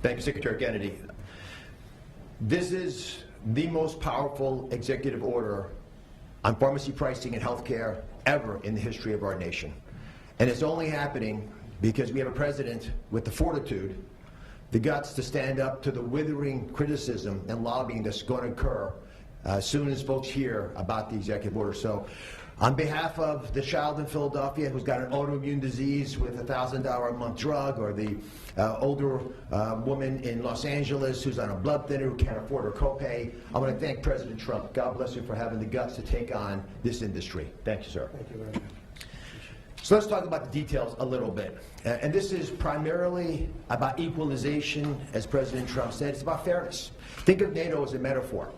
Thank you, Secretary Kennedy. This is the most powerful executive order on pharmacy pricing and healthcare ever in the history of our nation. And it's only happening because we have a president with the fortitude, the guts to stand up to the withering criticism and lobbying that's going to occur as soon as folks hear about the executive order. So on behalf of the child in Philadelphia who's got an autoimmune disease with a $1,000 a month drug, or the older woman in Los Angeles who's on a blood thinner who can't afford her copay, I want to thank President Trump. God bless you for having the guts to take on this industry. Thank you, sir. Thank you very much. So let's talk about the details a little bit. And this is primarily about equalization, as President Trump said. It's about fairness. Think of NATO as a metaphor.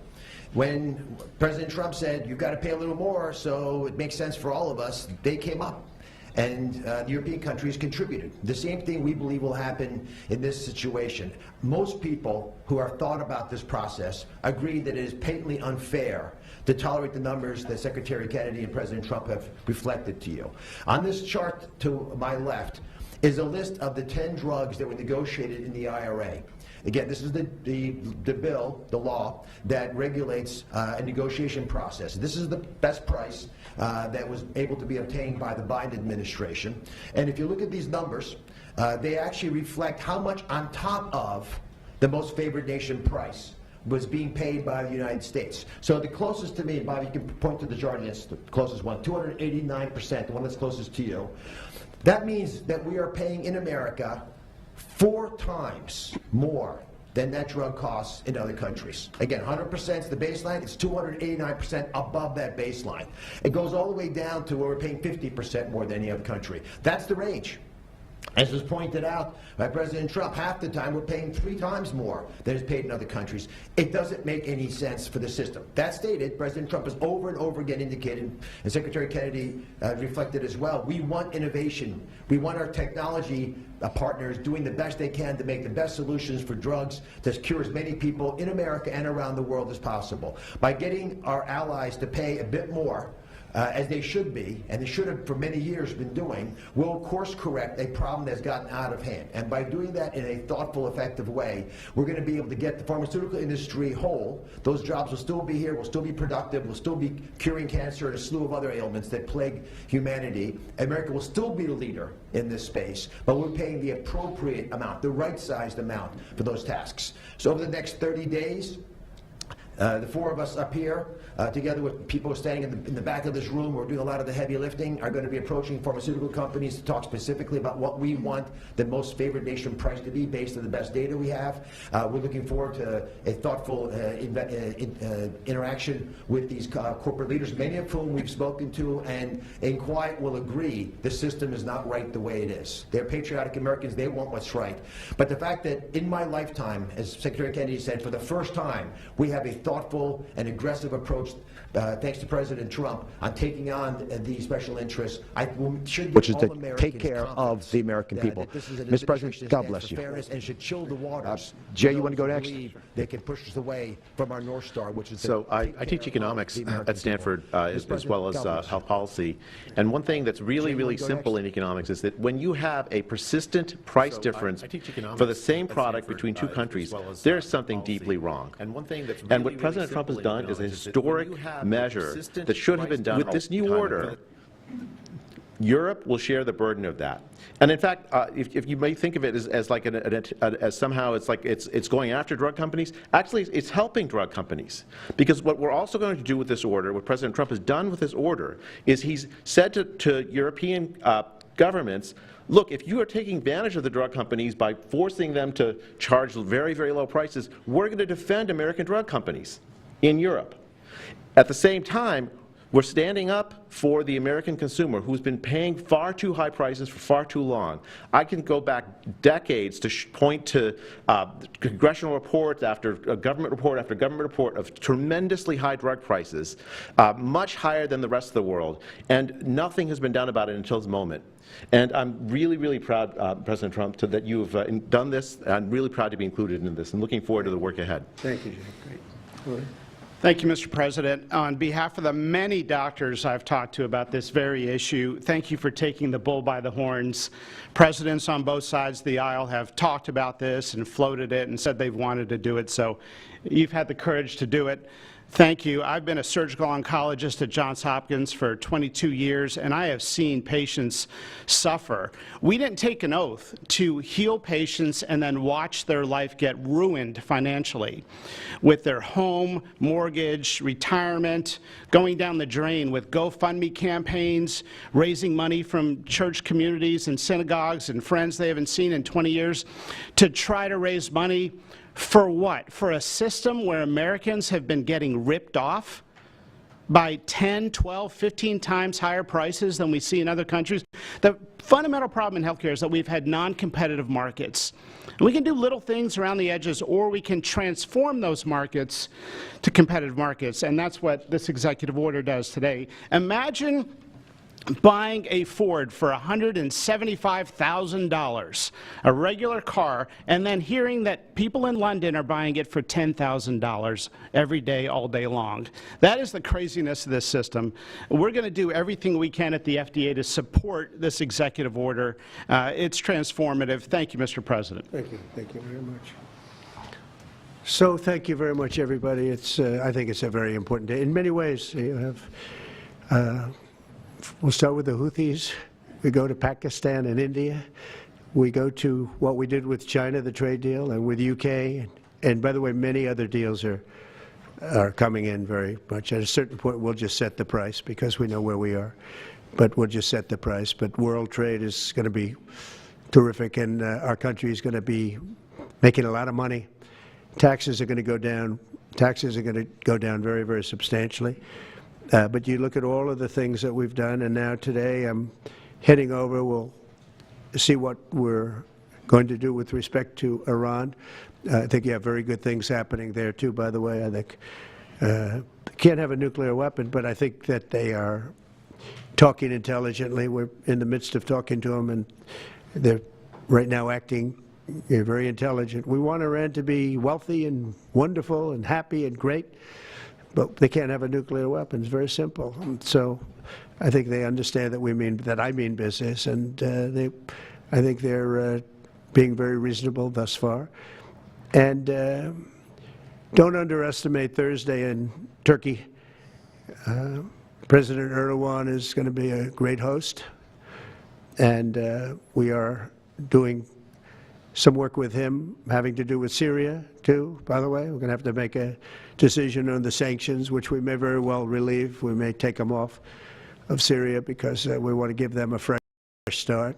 When President Trump said, you've got to pay a little more so it makes sense for all of us, they came up. And the European countries contributed. The same thing we believe will happen in this situation. Most people who have thought about this process agree that it is patently unfair to tolerate the numbers that Secretary Kennedy and President Trump have reflected to you. On this chart to my left is a list of the 10 drugs that were negotiated in the IRA. Again, this is the bill, the law, that regulates a negotiation process. This is the best price that was able to be obtained by the Biden administration. And if you look at these numbers, they actually reflect how much on top of the most favored nation price was being paid by the United States. So the closest to me, Bob, you can point to the chart, it's the closest one, 289%, the one that's closest to you. That means that we are paying in America 4 times more than that drug costs in other countries. Again, 100% is the baseline, it's 289% above that baseline. It goes all the way down to where we're paying 50% more than any other country. That's the range. As was pointed out by President Trump, half the time we're paying 3 times more than is paid in other countries. It doesn't make any sense for the system. That stated, President Trump has over and over again indicated, and Secretary Kennedy reflected as well, we want innovation. We want our technology partners doing the best they can to make the best solutions for drugs to cure as many people in America and around the world as possible. By getting our allies to pay a bit more, as they should be, and they should have for many years been doing, will course correct a problem that's gotten out of hand. And by doing that in a thoughtful, effective way, we're going to be able to get the pharmaceutical industry whole. Those jobs will still be here, will still be productive, will still be curing cancer and a slew of other ailments that plague humanity. America will still be the leader in this space, but we're paying the appropriate amount, the right-sized amount for those tasks. So over the next 30 days, the 4 of us up here, together with people standing in the back of this room who are doing a lot of the heavy lifting, are going to be approaching pharmaceutical companies to talk specifically about what we want the most favored nation price to be based on the best data we have. We're looking forward to a thoughtful interaction with these corporate leaders, many of whom we've spoken to and in quiet will agree the system is not right the way it is. They're patriotic Americans, they want what's right. But the fact that in my lifetime, as Secretary Kennedy said, for the first time, we have a thoughtful and aggressive approach, thanks to President Trump, on taking on these special interests, which is to take care of the American people. Mr. President, God bless you. And should chill the waters. Jay, you want to go next? They can push us away from our North Star, which is. So I teach economics at Stanford as well as health policy, and one thing that's really simple in economics is that when you have a persistent price difference for the same product between 2 countries, there's something deeply wrong. And what President Trump has done is a historic measure that should have been done. With this new order, Europe will share the burden of that. And in fact, if you may think of it as like as somehow it's like it's going after drug companies, actually it's helping drug companies. Because what we're also going to do with this order, what President Trump has done with this order, is he's said to European governments, look, if you are taking advantage of the drug companies by forcing them to charge very low prices, we're going to defend American drug companies in Europe. At the same time, we're standing up for the American consumer who's been paying far too high prices for far too long. I can go back decades to point to congressional reports after government report after government report of tremendously high drug prices, much higher than the rest of the world, and nothing has been done about it until this moment. And I'm really proud, President Trump, that you've done this. I'm really proud to be included in this and looking forward to the work ahead. Thank you, Jay. Great. Thank you, Mr. President. On behalf of the many doctors I've talked to about this very issue, thank you for taking the bull by the horns. Presidents on both sides of the aisle have talked about this and floated it and said they've wanted to do it, so you've had the courage to do it. Thank you. I've been a surgical oncologist at Johns Hopkins for 22 years, and I have seen patients suffer. We didn't take an oath to heal patients and then watch their life get ruined financially with their home, mortgage, retirement, going down the drain with GoFundMe campaigns, raising money from church communities and synagogues and friends they haven't seen in 20 years to try to raise money. For what? For a system where Americans have been getting ripped off by 10, 12, 15 times higher prices than we see in other countries? The fundamental problem in healthcare is that we've had non-competitive markets. And we can do little things around the edges, or we can transform those markets to competitive markets, and that's what this executive order does today. Imagine buying a Ford for $175,000, a regular car, and then hearing that people in London are buying it for $10,000 every day, all day long. That is the craziness of this system. We're going to do everything we can at the FDA to support this executive order. It's transformative. Thank you, Mr. President. Thank you. Thank you very much. So thank you very much, everybody. It's I think it's a very important day. In many ways, you have we'll start with the Houthis. We go to Pakistan and India. we go to what we did with China, the trade deal, and with UK, and by the way, many other deals are coming in very much. At a certain point, we'll just set the price because we know where we are, but we'll just set the price. But world trade is going to be terrific, and our country is going to be making a lot of money. Taxes are going to go down. Taxes are going to go down very, very substantially. But you look at all of the things that we've done, and now today I'm heading over. We'll see what we're going to do with respect to Iran. I think you have very good things happening there, too, by the way. I think they can't have a nuclear weapon, but I think that they are talking intelligently. We're in the midst of talking to them, and they're right now acting very intelligent. We want Iran to be wealthy and wonderful and happy and great, but they can't have a nuclear weapon. It's very simple. And so I think they understand that I mean business, and I think they're being very reasonable thus far. And don't underestimate Thursday in Turkey. President Erdogan is going to be a great host, and we are doing some work with him having to do with Syria, too, by the way. We're going to have to make a decision on the sanctions, which we may very well relieve. We may take them off of Syria because we want to give them a fresh start.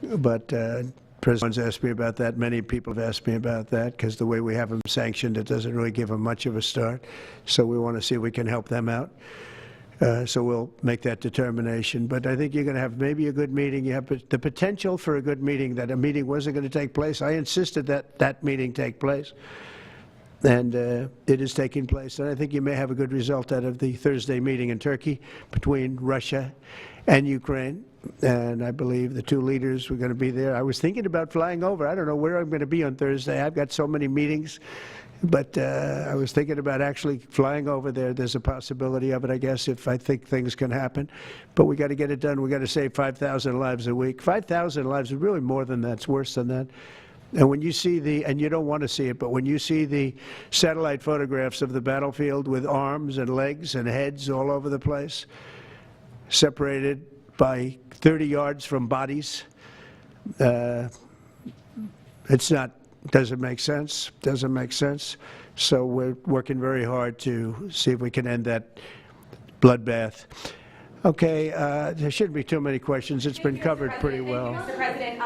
But President's asked me about that. Many people have asked me about that because the way we have them sanctioned, it doesn't really give them much of a start. So we want to see if we can help them out. So we'll make that determination. But I think you're going to have maybe a good meeting. You have the potential for a good meeting, that a meeting wasn't going to take place. I insisted that that meeting take place. And it is taking place. And I think you may have a good result out of the Thursday meeting in Turkey between Russia and Ukraine. And I believe the two leaders were going to be there. I was thinking about flying over. I don't know where I'm going to be on Thursday. I've got so many meetings. But I was thinking about actually flying over there. There's a possibility of it, I guess, if I think things can happen. But we got to get it done. We got to save 5,000 lives a week. 5,000 lives is really more than that. It's worse than that. And when you see and you don't want to see it, but when you see the satellite photographs of the battlefield with arms and legs and heads all over the place, separated by 30 yards from bodies, doesn't make sense. Doesn't make sense. So we're working very hard to see if we can end that bloodbath. Okay, there shouldn't be too many questions. It's been covered pretty well. Mr. President,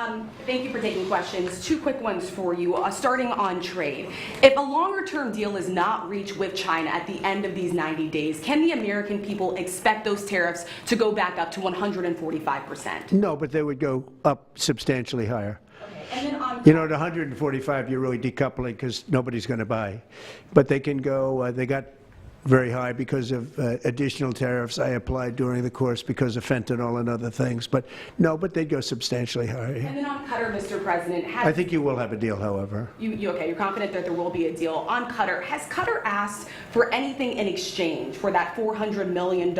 thank you for taking questions. Two quick ones for you, starting on trade. If a longer-term deal is not reached with China at the end of these 90 days, can the American people expect those tariffs to go back up to 145%? No, but they would go up substantially higher. And then on at 145, you're really decoupling because nobody's going to buy. But they can go, they got very high because of additional tariffs I applied during the course because of fentanyl and other things. But no, but they'd go substantially higher. And then on Qatar, Mr. President, I think you will have a deal, however. Okay, you're confident that there will be a deal. On Qatar, has Qatar asked for anything in exchange for that $400 million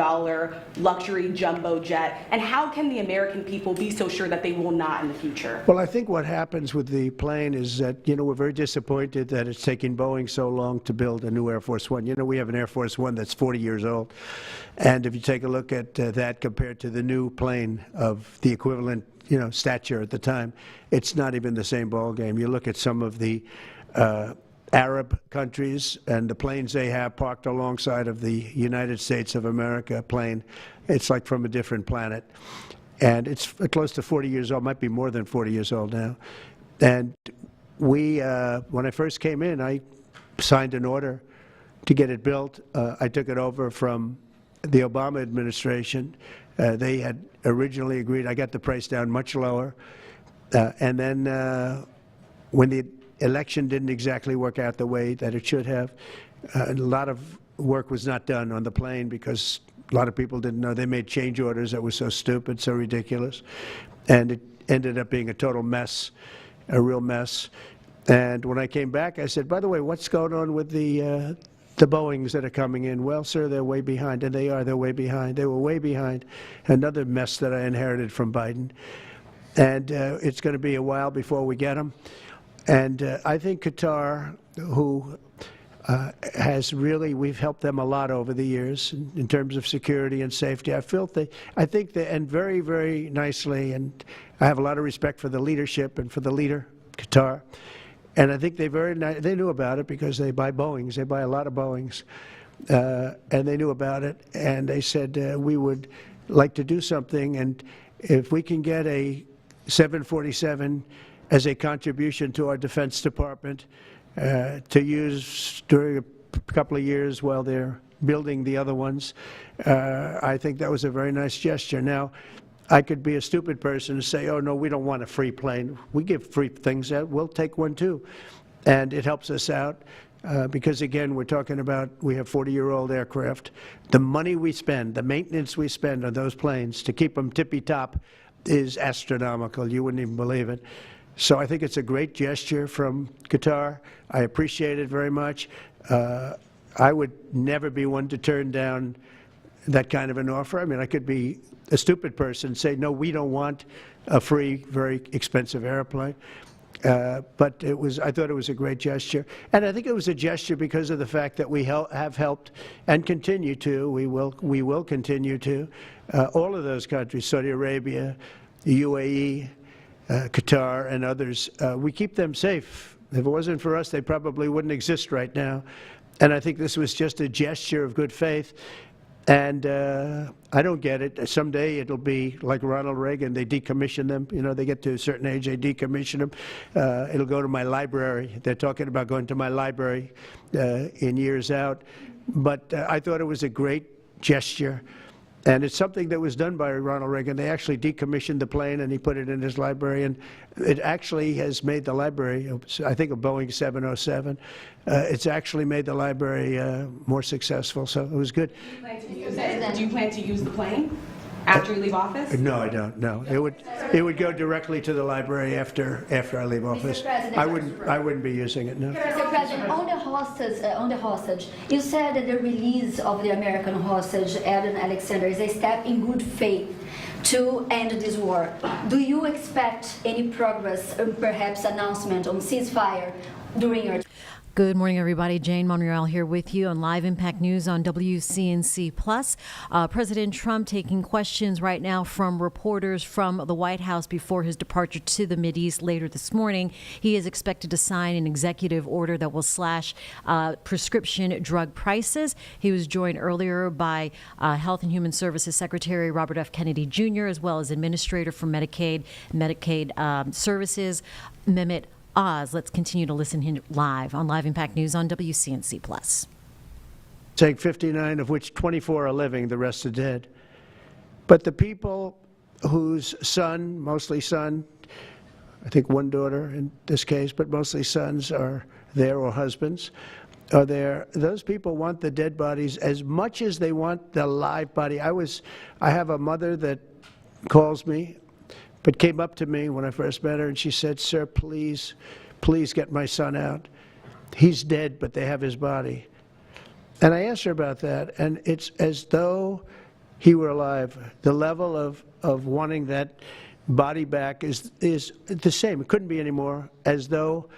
luxury jumbo jet? And how can the American people be so sure that they will not in the future? Well, I think what happens with the plane is that, we're very disappointed that it's taking Boeing so long to build a new Air Force One. We have an Air Force One that's 40 years old. And if you take a look at that compared to the new plane of the equivalent, stature at the time, it's not even the same ballgame. You look at some of the Arab countries and the planes they have parked alongside of the United States of America plane, it's like from a different planet. And it's close to 40 years old, might be more than 40 years old now. And we, when I first came in, I signed an order to get it built. I took it over from the Obama administration. They had originally agreed. I got the price down much lower. And then when the election didn't exactly work out the way that it should have, a lot of work was not done on the plane because a lot of people didn't know. They made change orders that were so stupid, so ridiculous. And it ended up being a total mess, a real mess. And when I came back, I said, by the way, what's going on with the Boeings that are coming in? Well, sir, they're way behind, and they are. They're way behind. They were way behind. Another mess that I inherited from Biden. And it's going to be a while before we get them. And I think Qatar, who has really, we've helped them a lot over the years in terms of security and safety. I think they, and very, very nicely, and I have a lot of respect for the leadership and for the leader, Qatar. And I think they knew about it because they buy Boeings. They buy a lot of Boeings. And they knew about it, and they said, we would like to do something, and if we can get a 747 as a contribution to our Defense Department to use during a couple of years while they're building the other ones, I think that was a very nice gesture. Now, I could be a stupid person and say, oh, no, we don't want a free plane. We give free things out. We'll take one, too. And it helps us out because, again, we're talking about we have 40-year-old aircraft. The money we spend, the maintenance we spend on those planes to keep them tippy-top is astronomical. You wouldn't even believe it. So I think it's a great gesture from Qatar. I appreciate it very much. I would never be one to turn down that kind of an offer. I mean, I could be a stupid person and say, no, we don't want a free, very expensive airplane. But I thought it was a great gesture. And I think it was a gesture because of the fact that we have helped and continue to, we will continue to, all of those countries, Saudi Arabia, the UAE, Qatar, and others. We keep them safe. If it wasn't for us, they probably wouldn't exist right now. And I think this was just a gesture of good faith. And I don't get it. Someday it'll be like Ronald Reagan. They decommission them. You know, they get to a certain age, they decommission them. It'll go to my library. They're talking about going to my library in years out. But I thought it was a great gesture. And it's something that was done by Ronald Reagan. They actually decommissioned the plane, and he put it in his library. And it actually has made the library, I think, a Boeing 707. It's actually made the library more successful, so it was good. Do you plan to use the plane after you leave office? No, I don't. No, it would go directly to the library after I leave office. I wouldn't be using it. No. Mr. President, on the hostage, you said that the release of the American hostage, Aaron Alexander, is a step in good faith to end this war. Do you expect any progress or perhaps announcement on ceasefire during your? Good morning, everybody. Jane Monreal here with you on Live Impact News on WCNC Plus. President Trump taking questions right now from reporters from the White House before his departure to the Mideast later this morning. He is expected to sign an executive order that will slash prescription drug prices. He was joined earlier by Health and Human Services Secretary Robert F. Kennedy Jr., as well as Administrator for Medicaid Services, Mehmet Oz. Let's continue to listen here live on Live Impact News on WCNC Plus. Take 59, of which 24 are living, the rest are dead. But the people whose son, mostly son, I think one daughter in this case, but mostly sons are there, or husbands are there, those people want the dead bodies as much as they want the live body. I have a mother that calls me, but came up to me when I first met her, and she said, sir, please, please get my son out. He's dead, but they have his body. And I asked her about that, and it's as though he were alive. The level of wanting that body back is the same. It couldn't be any more, as though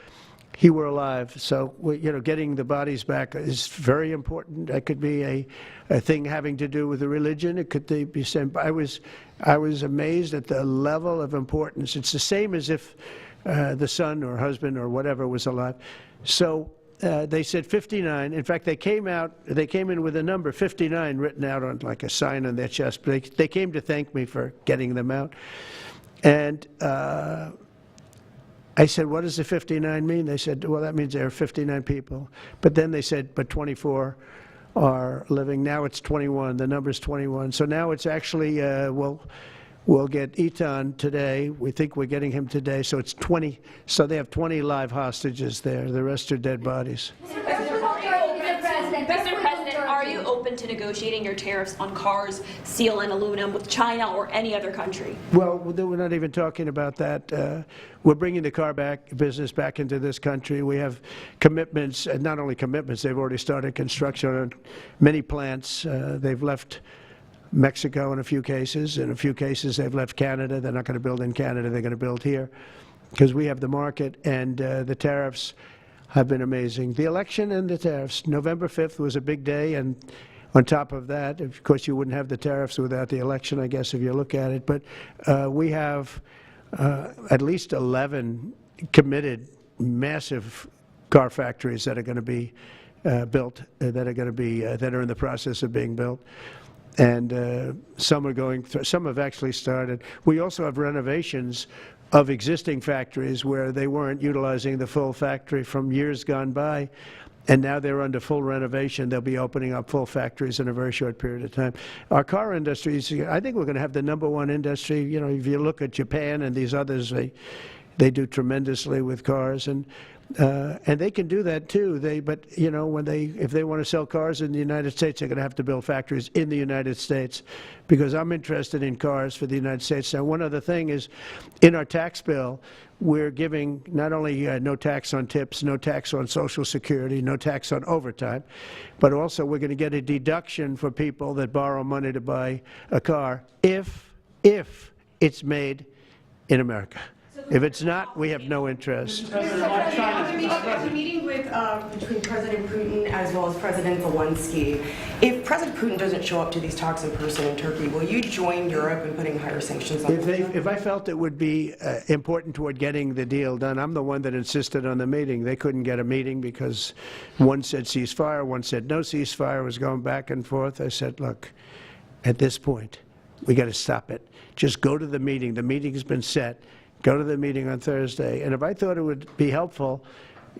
he were alive. So, you know, getting the bodies back is very important. That could be a thing having to do with the religion. It could be sent. I was amazed at the level of importance. It's the same as if the son or husband or whatever was alive. So they said 59. In fact, they came in with a number 59 written out on like a sign on their chest. But they came to thank me for getting them out. And I said, what does the 59 mean? They said, well, that means there are 59 people. But then they said, but 24 are living. Now it's 21. The number's 21. So now it's actually, we'll get Eitan today. We think we're getting him today. So it's 20. So they have 20 live hostages there. The rest are dead bodies. Mr. President, are you open to negotiating your tariffs on cars, steel, and aluminum with China or any other country? Well, we're not even talking about that. We're bringing the car business back into this country. We have commitments, and not only commitments, they've already started construction on many plants. They've left Mexico in a few cases. In a few cases, they've left Canada. They're not going to build in Canada. They're going to build here because we have the market, and the tariffs have been amazing. The election and the tariffs. November 5th was a big day, and on top of that, of course, you wouldn't have the tariffs without the election, I guess, if you look at it. But we have at least 11 committed massive car factories that are going to be built, that are in the process of being built. And some are going through, some have actually started. We also have renovations of existing factories where they weren't utilizing the full factory from years gone by, and now they're under full renovation. They'll be opening up full factories in a very short period of time. Our car industry is, I think we're going to have the #1 industry. You know, if you look at Japan and these others, they do tremendously with cars, and they can do that too. But you know, if they want to sell cars in the United States, they're going to have to build factories in the United States, because I'm interested in cars for the United States. Now, one other thing is, in our tax bill, we're giving not only no tax on tips, no tax on Social Security, no tax on overtime, but also we're going to get a deduction for people that borrow money to buy a car if it's made in America. If it's not, we have no interest. The meeting between President Putin as well as President Zelensky. If President Putin doesn't show up to these talks in person in Turkey, will you join Europe in putting higher sanctions on them? If I felt it would be important toward getting the deal done, I'm the one that insisted on the meeting. They couldn't get a meeting because one said ceasefire, one said no ceasefire. It was going back and forth. I said, look, at this point, we got to stop it. Just go to the meeting. The meeting has been set. Go to the meeting on Thursday. And if I thought it would be helpful,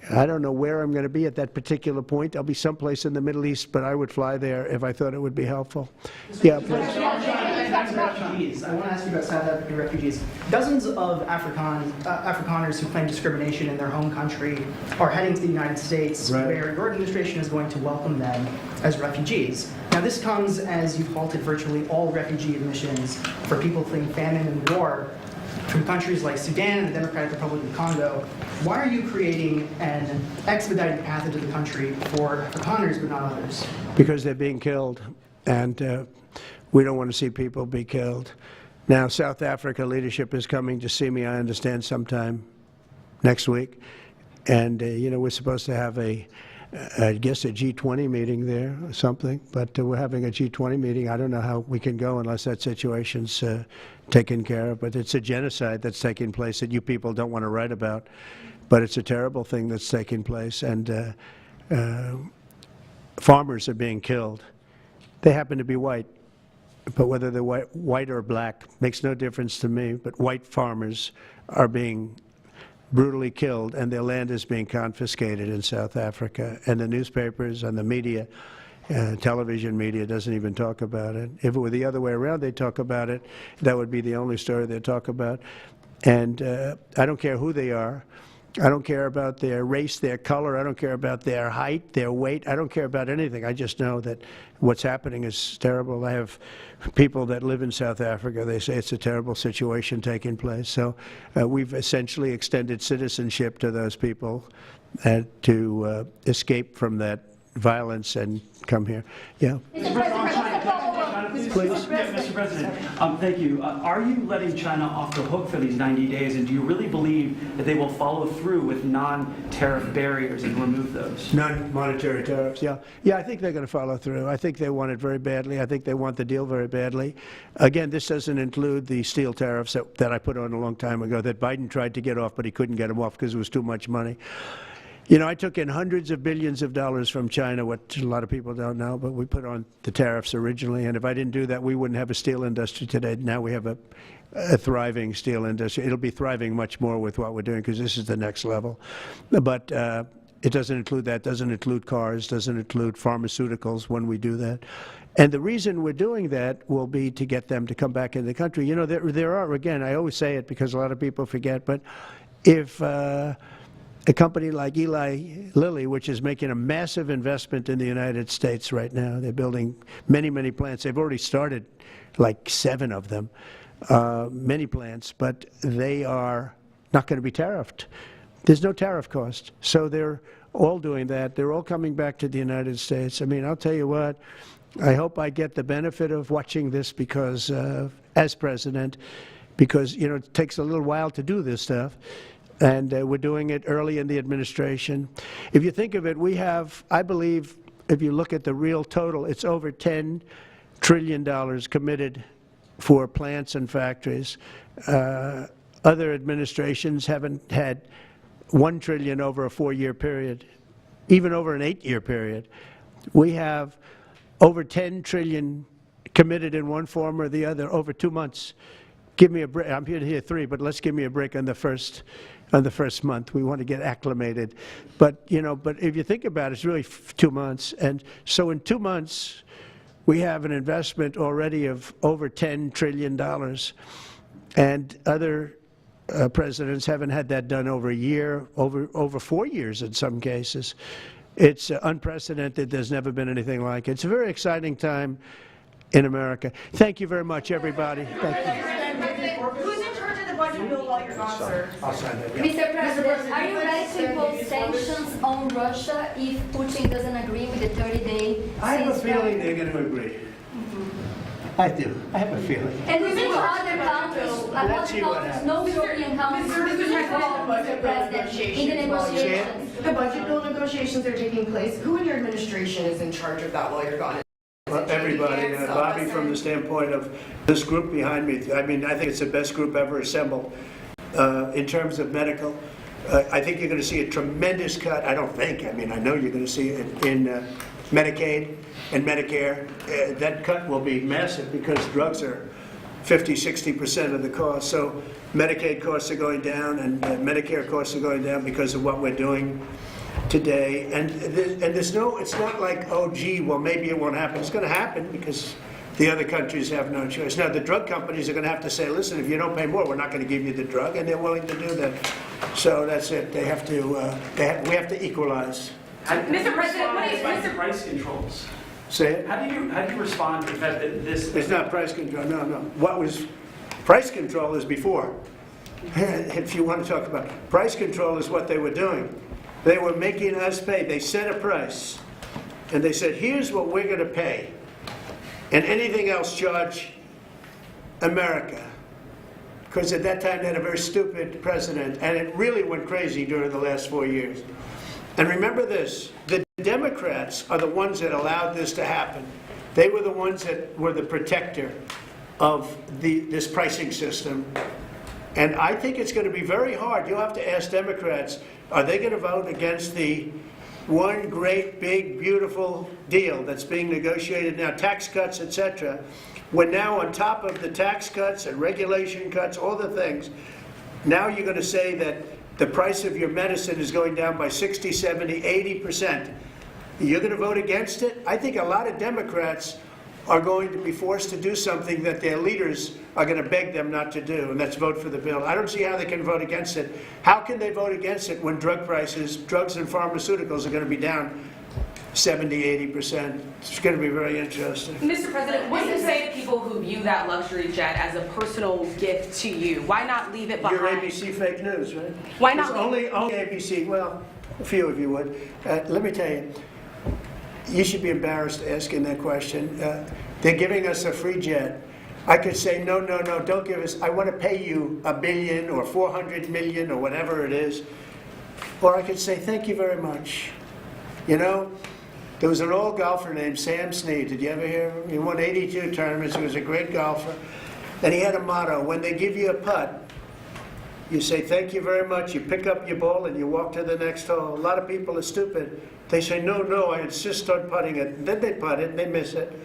I don't know where I'm going to be at that particular point. I'll be someplace in the Middle East, but I would fly there if I thought it would be helpful. Yeah, please. Back to refugees. I want to ask you about South African refugees. Dozens of Afrikaners who claim discrimination in their home country are heading to the United States, Right. where your administration is going to welcome them as refugees. Now, this comes as you've halted virtually all refugee admissions for people fleeing famine and war from countries like Sudan and the Democratic Republic of Congo. Why are you creating an expedited path into the country for Afrikaners but not others? Because they're being killed, and we don't want to see people be killed. Now, South Africa leadership is coming to see me, I understand, sometime next week. And, you know, we're supposed to have I guess a G20 meeting there or something, but we're having a G20 meeting. I don't know how we can go unless that situation's taken care of, but it's a genocide that's taking place that you people don't want to write about, but it's a terrible thing that's taking place, and farmers are being killed. They happen to be white, but whether they're white or black makes no difference to me, but white farmers are being brutally killed, and their land is being confiscated in South Africa. And the newspapers and the media, television media, doesn't even talk about it. If it were the other way around, they'd talk about it. That would be the only story they'd talk about. And I don't care who they are. I don't care about their race, their color. I don't care about their height, their weight. I don't care about anything. I just know that what's happening is terrible. I have people that live in South Africa. They say it's a terrible situation taking place. So we've essentially extended citizenship to those people to escape from that violence and come here. Yeah. Please. Mr. President, thank you. Are you letting China off the hook for these 90 days, and do you really believe that they will follow through with non-tariff barriers and remove those? Non-monetary tariffs, yeah. Yeah, I think they're going to follow through. I think they want it very badly. I think they want the deal very badly. Again, this doesn't include the steel tariffs that I put on a long time ago that Biden tried to get off, but he couldn't get them off because it was too much money. You know, I took in hundreds of billions of dollars from China, what a lot of people don't know, but we put on the tariffs originally, and if I didn't do that, we wouldn't have a steel industry today. Now we have a thriving steel industry. It'll be thriving much more with what we're doing because this is the next level. But it doesn't include that, doesn't include cars, doesn't include pharmaceuticals when we do that. And the reason we're doing that will be to get them to come back in the country. You know, there are, again, I always say it because a lot of people forget, but if a company like Eli Lilly, which is making a massive investment in the United States right now. They're building many, many plants. They've already started like 7 of them, many plants, but they are not going to be tariffed. There's no tariff cost. So they're all doing that. They're all coming back to the United States. I mean, I'll tell you what, I hope I get the benefit of watching this because, as president, because, you know, it takes a little while to do this stuff. and we're doing it early in the administration. If you think of it, we have, I believe, if you look at the real total, it's over $10 trillion committed for plants and factories. Other administrations haven't had $1 trillion over a 4-year period, even over an 8-year period. We have over $10 trillion committed in one form or the other over 2 months. Give me a break. I'm here to hear 3, but let's give me a break on the first month. We want to get acclimated. But, you know, but if you think about it, it's really 2 months. And so in 2 months, we have an investment already of over $10 trillion. And other presidents haven't had that done over a year, over 4 years in some cases. It's unprecedented. There's never been anything like it. It's a very exciting time in America. Thank you very much, everybody. Thank you. Who's in charge of the budget bill while you're gone, sir? I'll sign that. Mr. President, are you ready to impose sanctions on Russia if Putin doesn't agree with the 30-day ceasefire? I have a feeling they're going to agree. I do. I have a feeling. And we see other countries, no European countries, Mr. President, in the negotiations. The budget bill negotiations are taking place. Who in your administration is in charge of that while you're gone? Everybody, Bobby, from the standpoint of this group behind me, I mean, I think it's the best group ever assembled. In terms of medical, I think you're going to see a tremendous cut. I don't think, I mean, I know you're going to see it in Medicaid and Medicare. That cut will be massive because drugs are 50–60% of the cost. So Medicaid costs are going down and Medicare costs are going down because of what we're doing today. And there's no, it's not like, oh, gee, well, maybe it won't happen. It's going to happen because the other countries have no choice. Now, the drug companies are going to have to say, listen, if you don't pay more, we're not going to give you the drug, and they're willing to do that. So that's it. They have to, we have to equalize. Mr. President, what is price controls? Say it? How do you respond to the fact that this... It's not price control, no. What was, price control is before. If you want to talk about, price control is what they were doing. They were making us pay. They set a price, and they said, here's what we're going to pay, and anything else charge America. Because at that time, they had a very stupid president, and it really went crazy during the last 4 years. And remember this, the Democrats are the ones that allowed this to happen. They were the ones that were the protector of this pricing system. And I think it's going to be very hard. You'll have to ask Democrats, are they going to vote against the one great, big, beautiful deal that's being negotiated now, tax cuts, etc., when now on top of the tax cuts and regulation cuts, all the things, now you're going to say that the price of your medicine is going down by 60, 70, 80%. You're going to vote against it? I think a lot of Democrats are going to be forced to do something that their leaders are going to beg them not to do, and that's vote for the bill. I don't see how they can vote against it. How can they vote against it when drug prices, drugs and pharmaceuticals are going to be down 70, 80%? It's going to be very interesting. Mr. President, what do you say to people who view that luxury jet as a personal gift to you? Why not leave it behind? Your ABC fake news, right? Why not? Only ABC, well, a few of you would. Let me tell you, you should be embarrassed asking that question. They're giving us a free jet. I could say, no, don't give us, I want to pay you $1 billion or $400 million or whatever it is. Or I could say, thank you very much. You know, there was an old golfer named Sam Snead. Did you ever hear of him? He won 82 tournaments. He was a great golfer. And he had a motto, when they give you a putt, you say, thank you very much. You pick up your ball and you walk to the next hole. A lot of people are stupid. They say, no, I insist on putting it. And then they putt it and they miss it.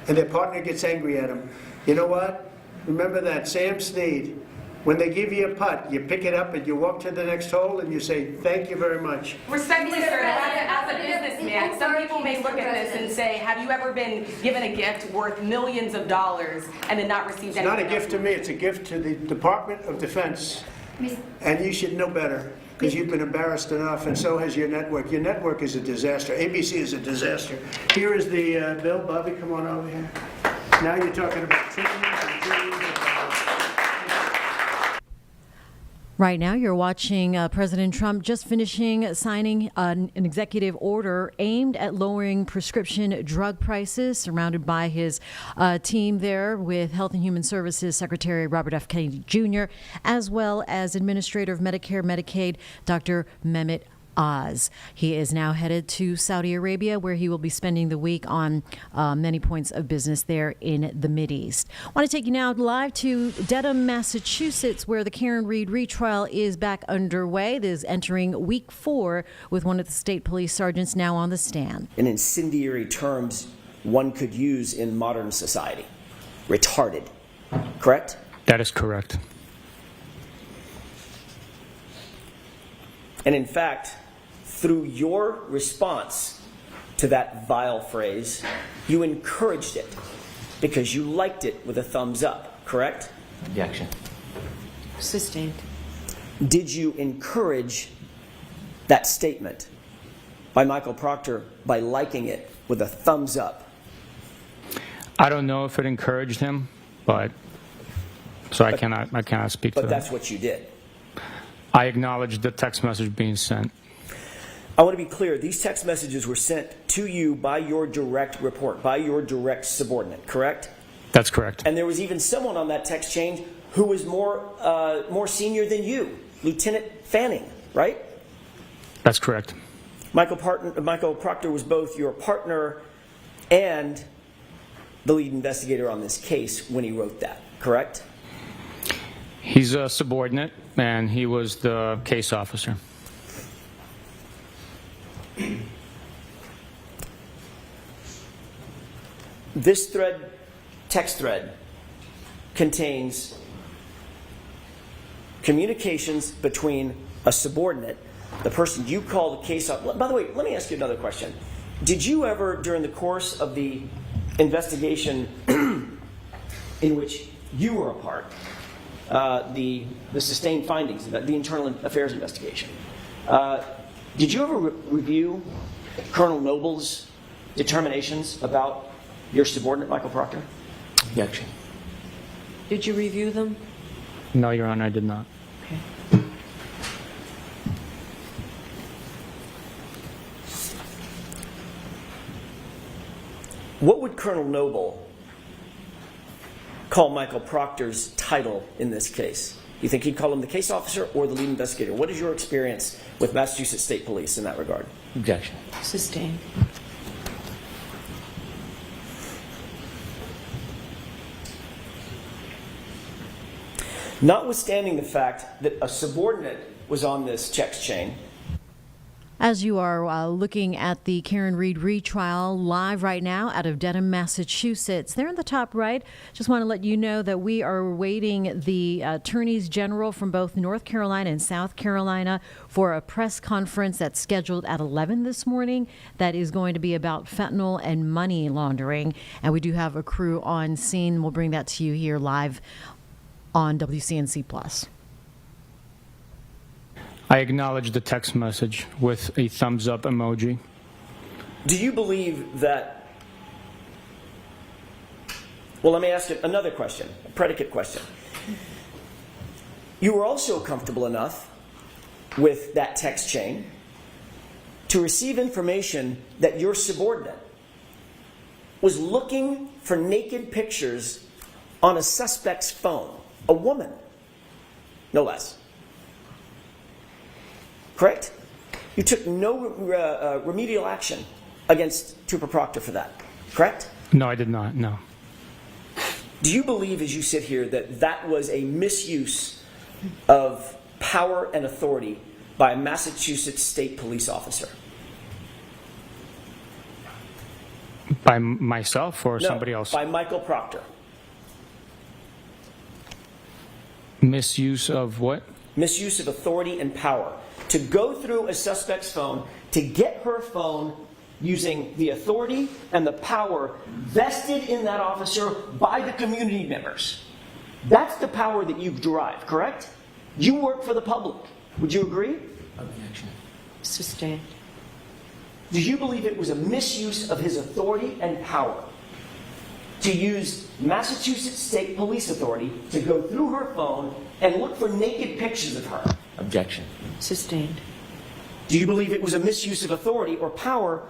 And their partner gets angry at them. You know what? Remember that, Sam Snead. When they give you a putt, you pick it up and you walk to the next hole and you say, thank you very much. Respectfully, sir, as a businessman, some people may look at this and say, have you ever been given a gift worth millions of dollars and then not received anything? It's not a gift to me, it's a gift to the Department of Defense. And you should know better, because you've been embarrassed enough, and so has your network. Your network is a disaster. ABC is a disaster. Here is the bill. Bobby, come on over here. Now you're talking about trillions and trillions of dollars. Right now, you're watching President Trump just finishing signing an executive order aimed at lowering prescription drug prices, surrounded by his team there with Health and Human Services Secretary Robert F. Kennedy Jr., as well as Administrator of Medicare Medicaid, Dr. Mehmet Oz. He is now headed to Saudi Arabia, where he will be spending the week on many points of business there in the Mideast. I want to take you now live to Dedham, Massachusetts, where the Karen Reed retrial is back underway. This is entering week 4 with one of the state police sergeants now on the stand. In incendiary terms one could use in modern society. Retarded. Correct? That is correct. And in fact, through your response to that vile phrase, you encouraged it because you liked it with a thumbs up, correct? Objection. Sustained. Did you encourage that statement by Michael Proctor by liking it with a thumbs up? I don't know if it encouraged him, but I cannot speak to that. But that's what you did. I acknowledge the text message being sent. I want to be clear. These text messages were sent to you by your direct report, by your direct subordinate, correct? That's correct. And there was even someone on that text chain who was more senior than you, Lieutenant Fanning, right? That's correct. Michael Proctor was both your partner and the lead investigator on this case when he wrote that, correct? He's a subordinate, and he was the case officer. This text thread, contains communications between a subordinate, the person you call the case officer. By the way, let me ask you another question. Did you ever, during the course of the investigation in which you were a part, the sustained findings, the internal affairs investigation, did you ever review Colonel Noble's determinations about your subordinate, Michael Proctor? Objection. Did you review them? No, Your Honor, I did not. Okay. What would Colonel Noble call Michael Proctor's title in this case? You think he'd call him the case officer or the lead investigator? What is your experience with Massachusetts State Police in that regard? Objection. Sustained. Notwithstanding the fact that a subordinate was on this text chain. As you are looking at the Karen Reed retrial live right now out of Dedham, Massachusetts, there in the top right, just want to let you know that we are awaiting the attorneys general from both North Carolina and South Carolina for a press conference that's scheduled at 11 this morning. That is going to be about fentanyl and money laundering. And we do have a crew on scene. We'll bring that to you here live on WCNC Plus. I acknowledge the text message with a thumbs up emoji. Do you believe that... Well, let me ask you another question, a predicate question. You were also comfortable enough with that text chain to receive information that your subordinate was looking for naked pictures on a suspect's phone, a woman, no less. Correct? You took no remedial action against Trooper Proctor for that, correct? No, I did not, no. Do you believe, as you sit here, that that was a misuse of power and authority by a Massachusetts State Police officer? By myself or somebody else? By Michael Proctor. Misuse of what? Misuse of authority and power. To go through a suspect's phone, to get her phone using the authority and the power vested in that officer by the community members. That's the power that you derive, correct? You work for the public. Would you agree? Objection. Sustained. Do you believe it was a misuse of his authority and power to use Massachusetts State Police Authority to go through her phone and look for naked pictures of her? Objection. Sustained. Do you believe it was a misuse of authority or power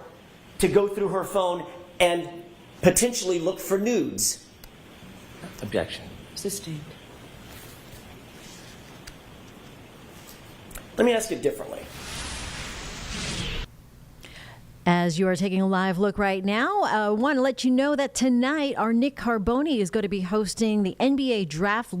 to go through her phone and potentially look for nudes? Objection. Sustained. Let me ask it differently. As you are taking a live look right now, I want to let you know that tonight our Nick Carboni is going to be hosting the NBA Draft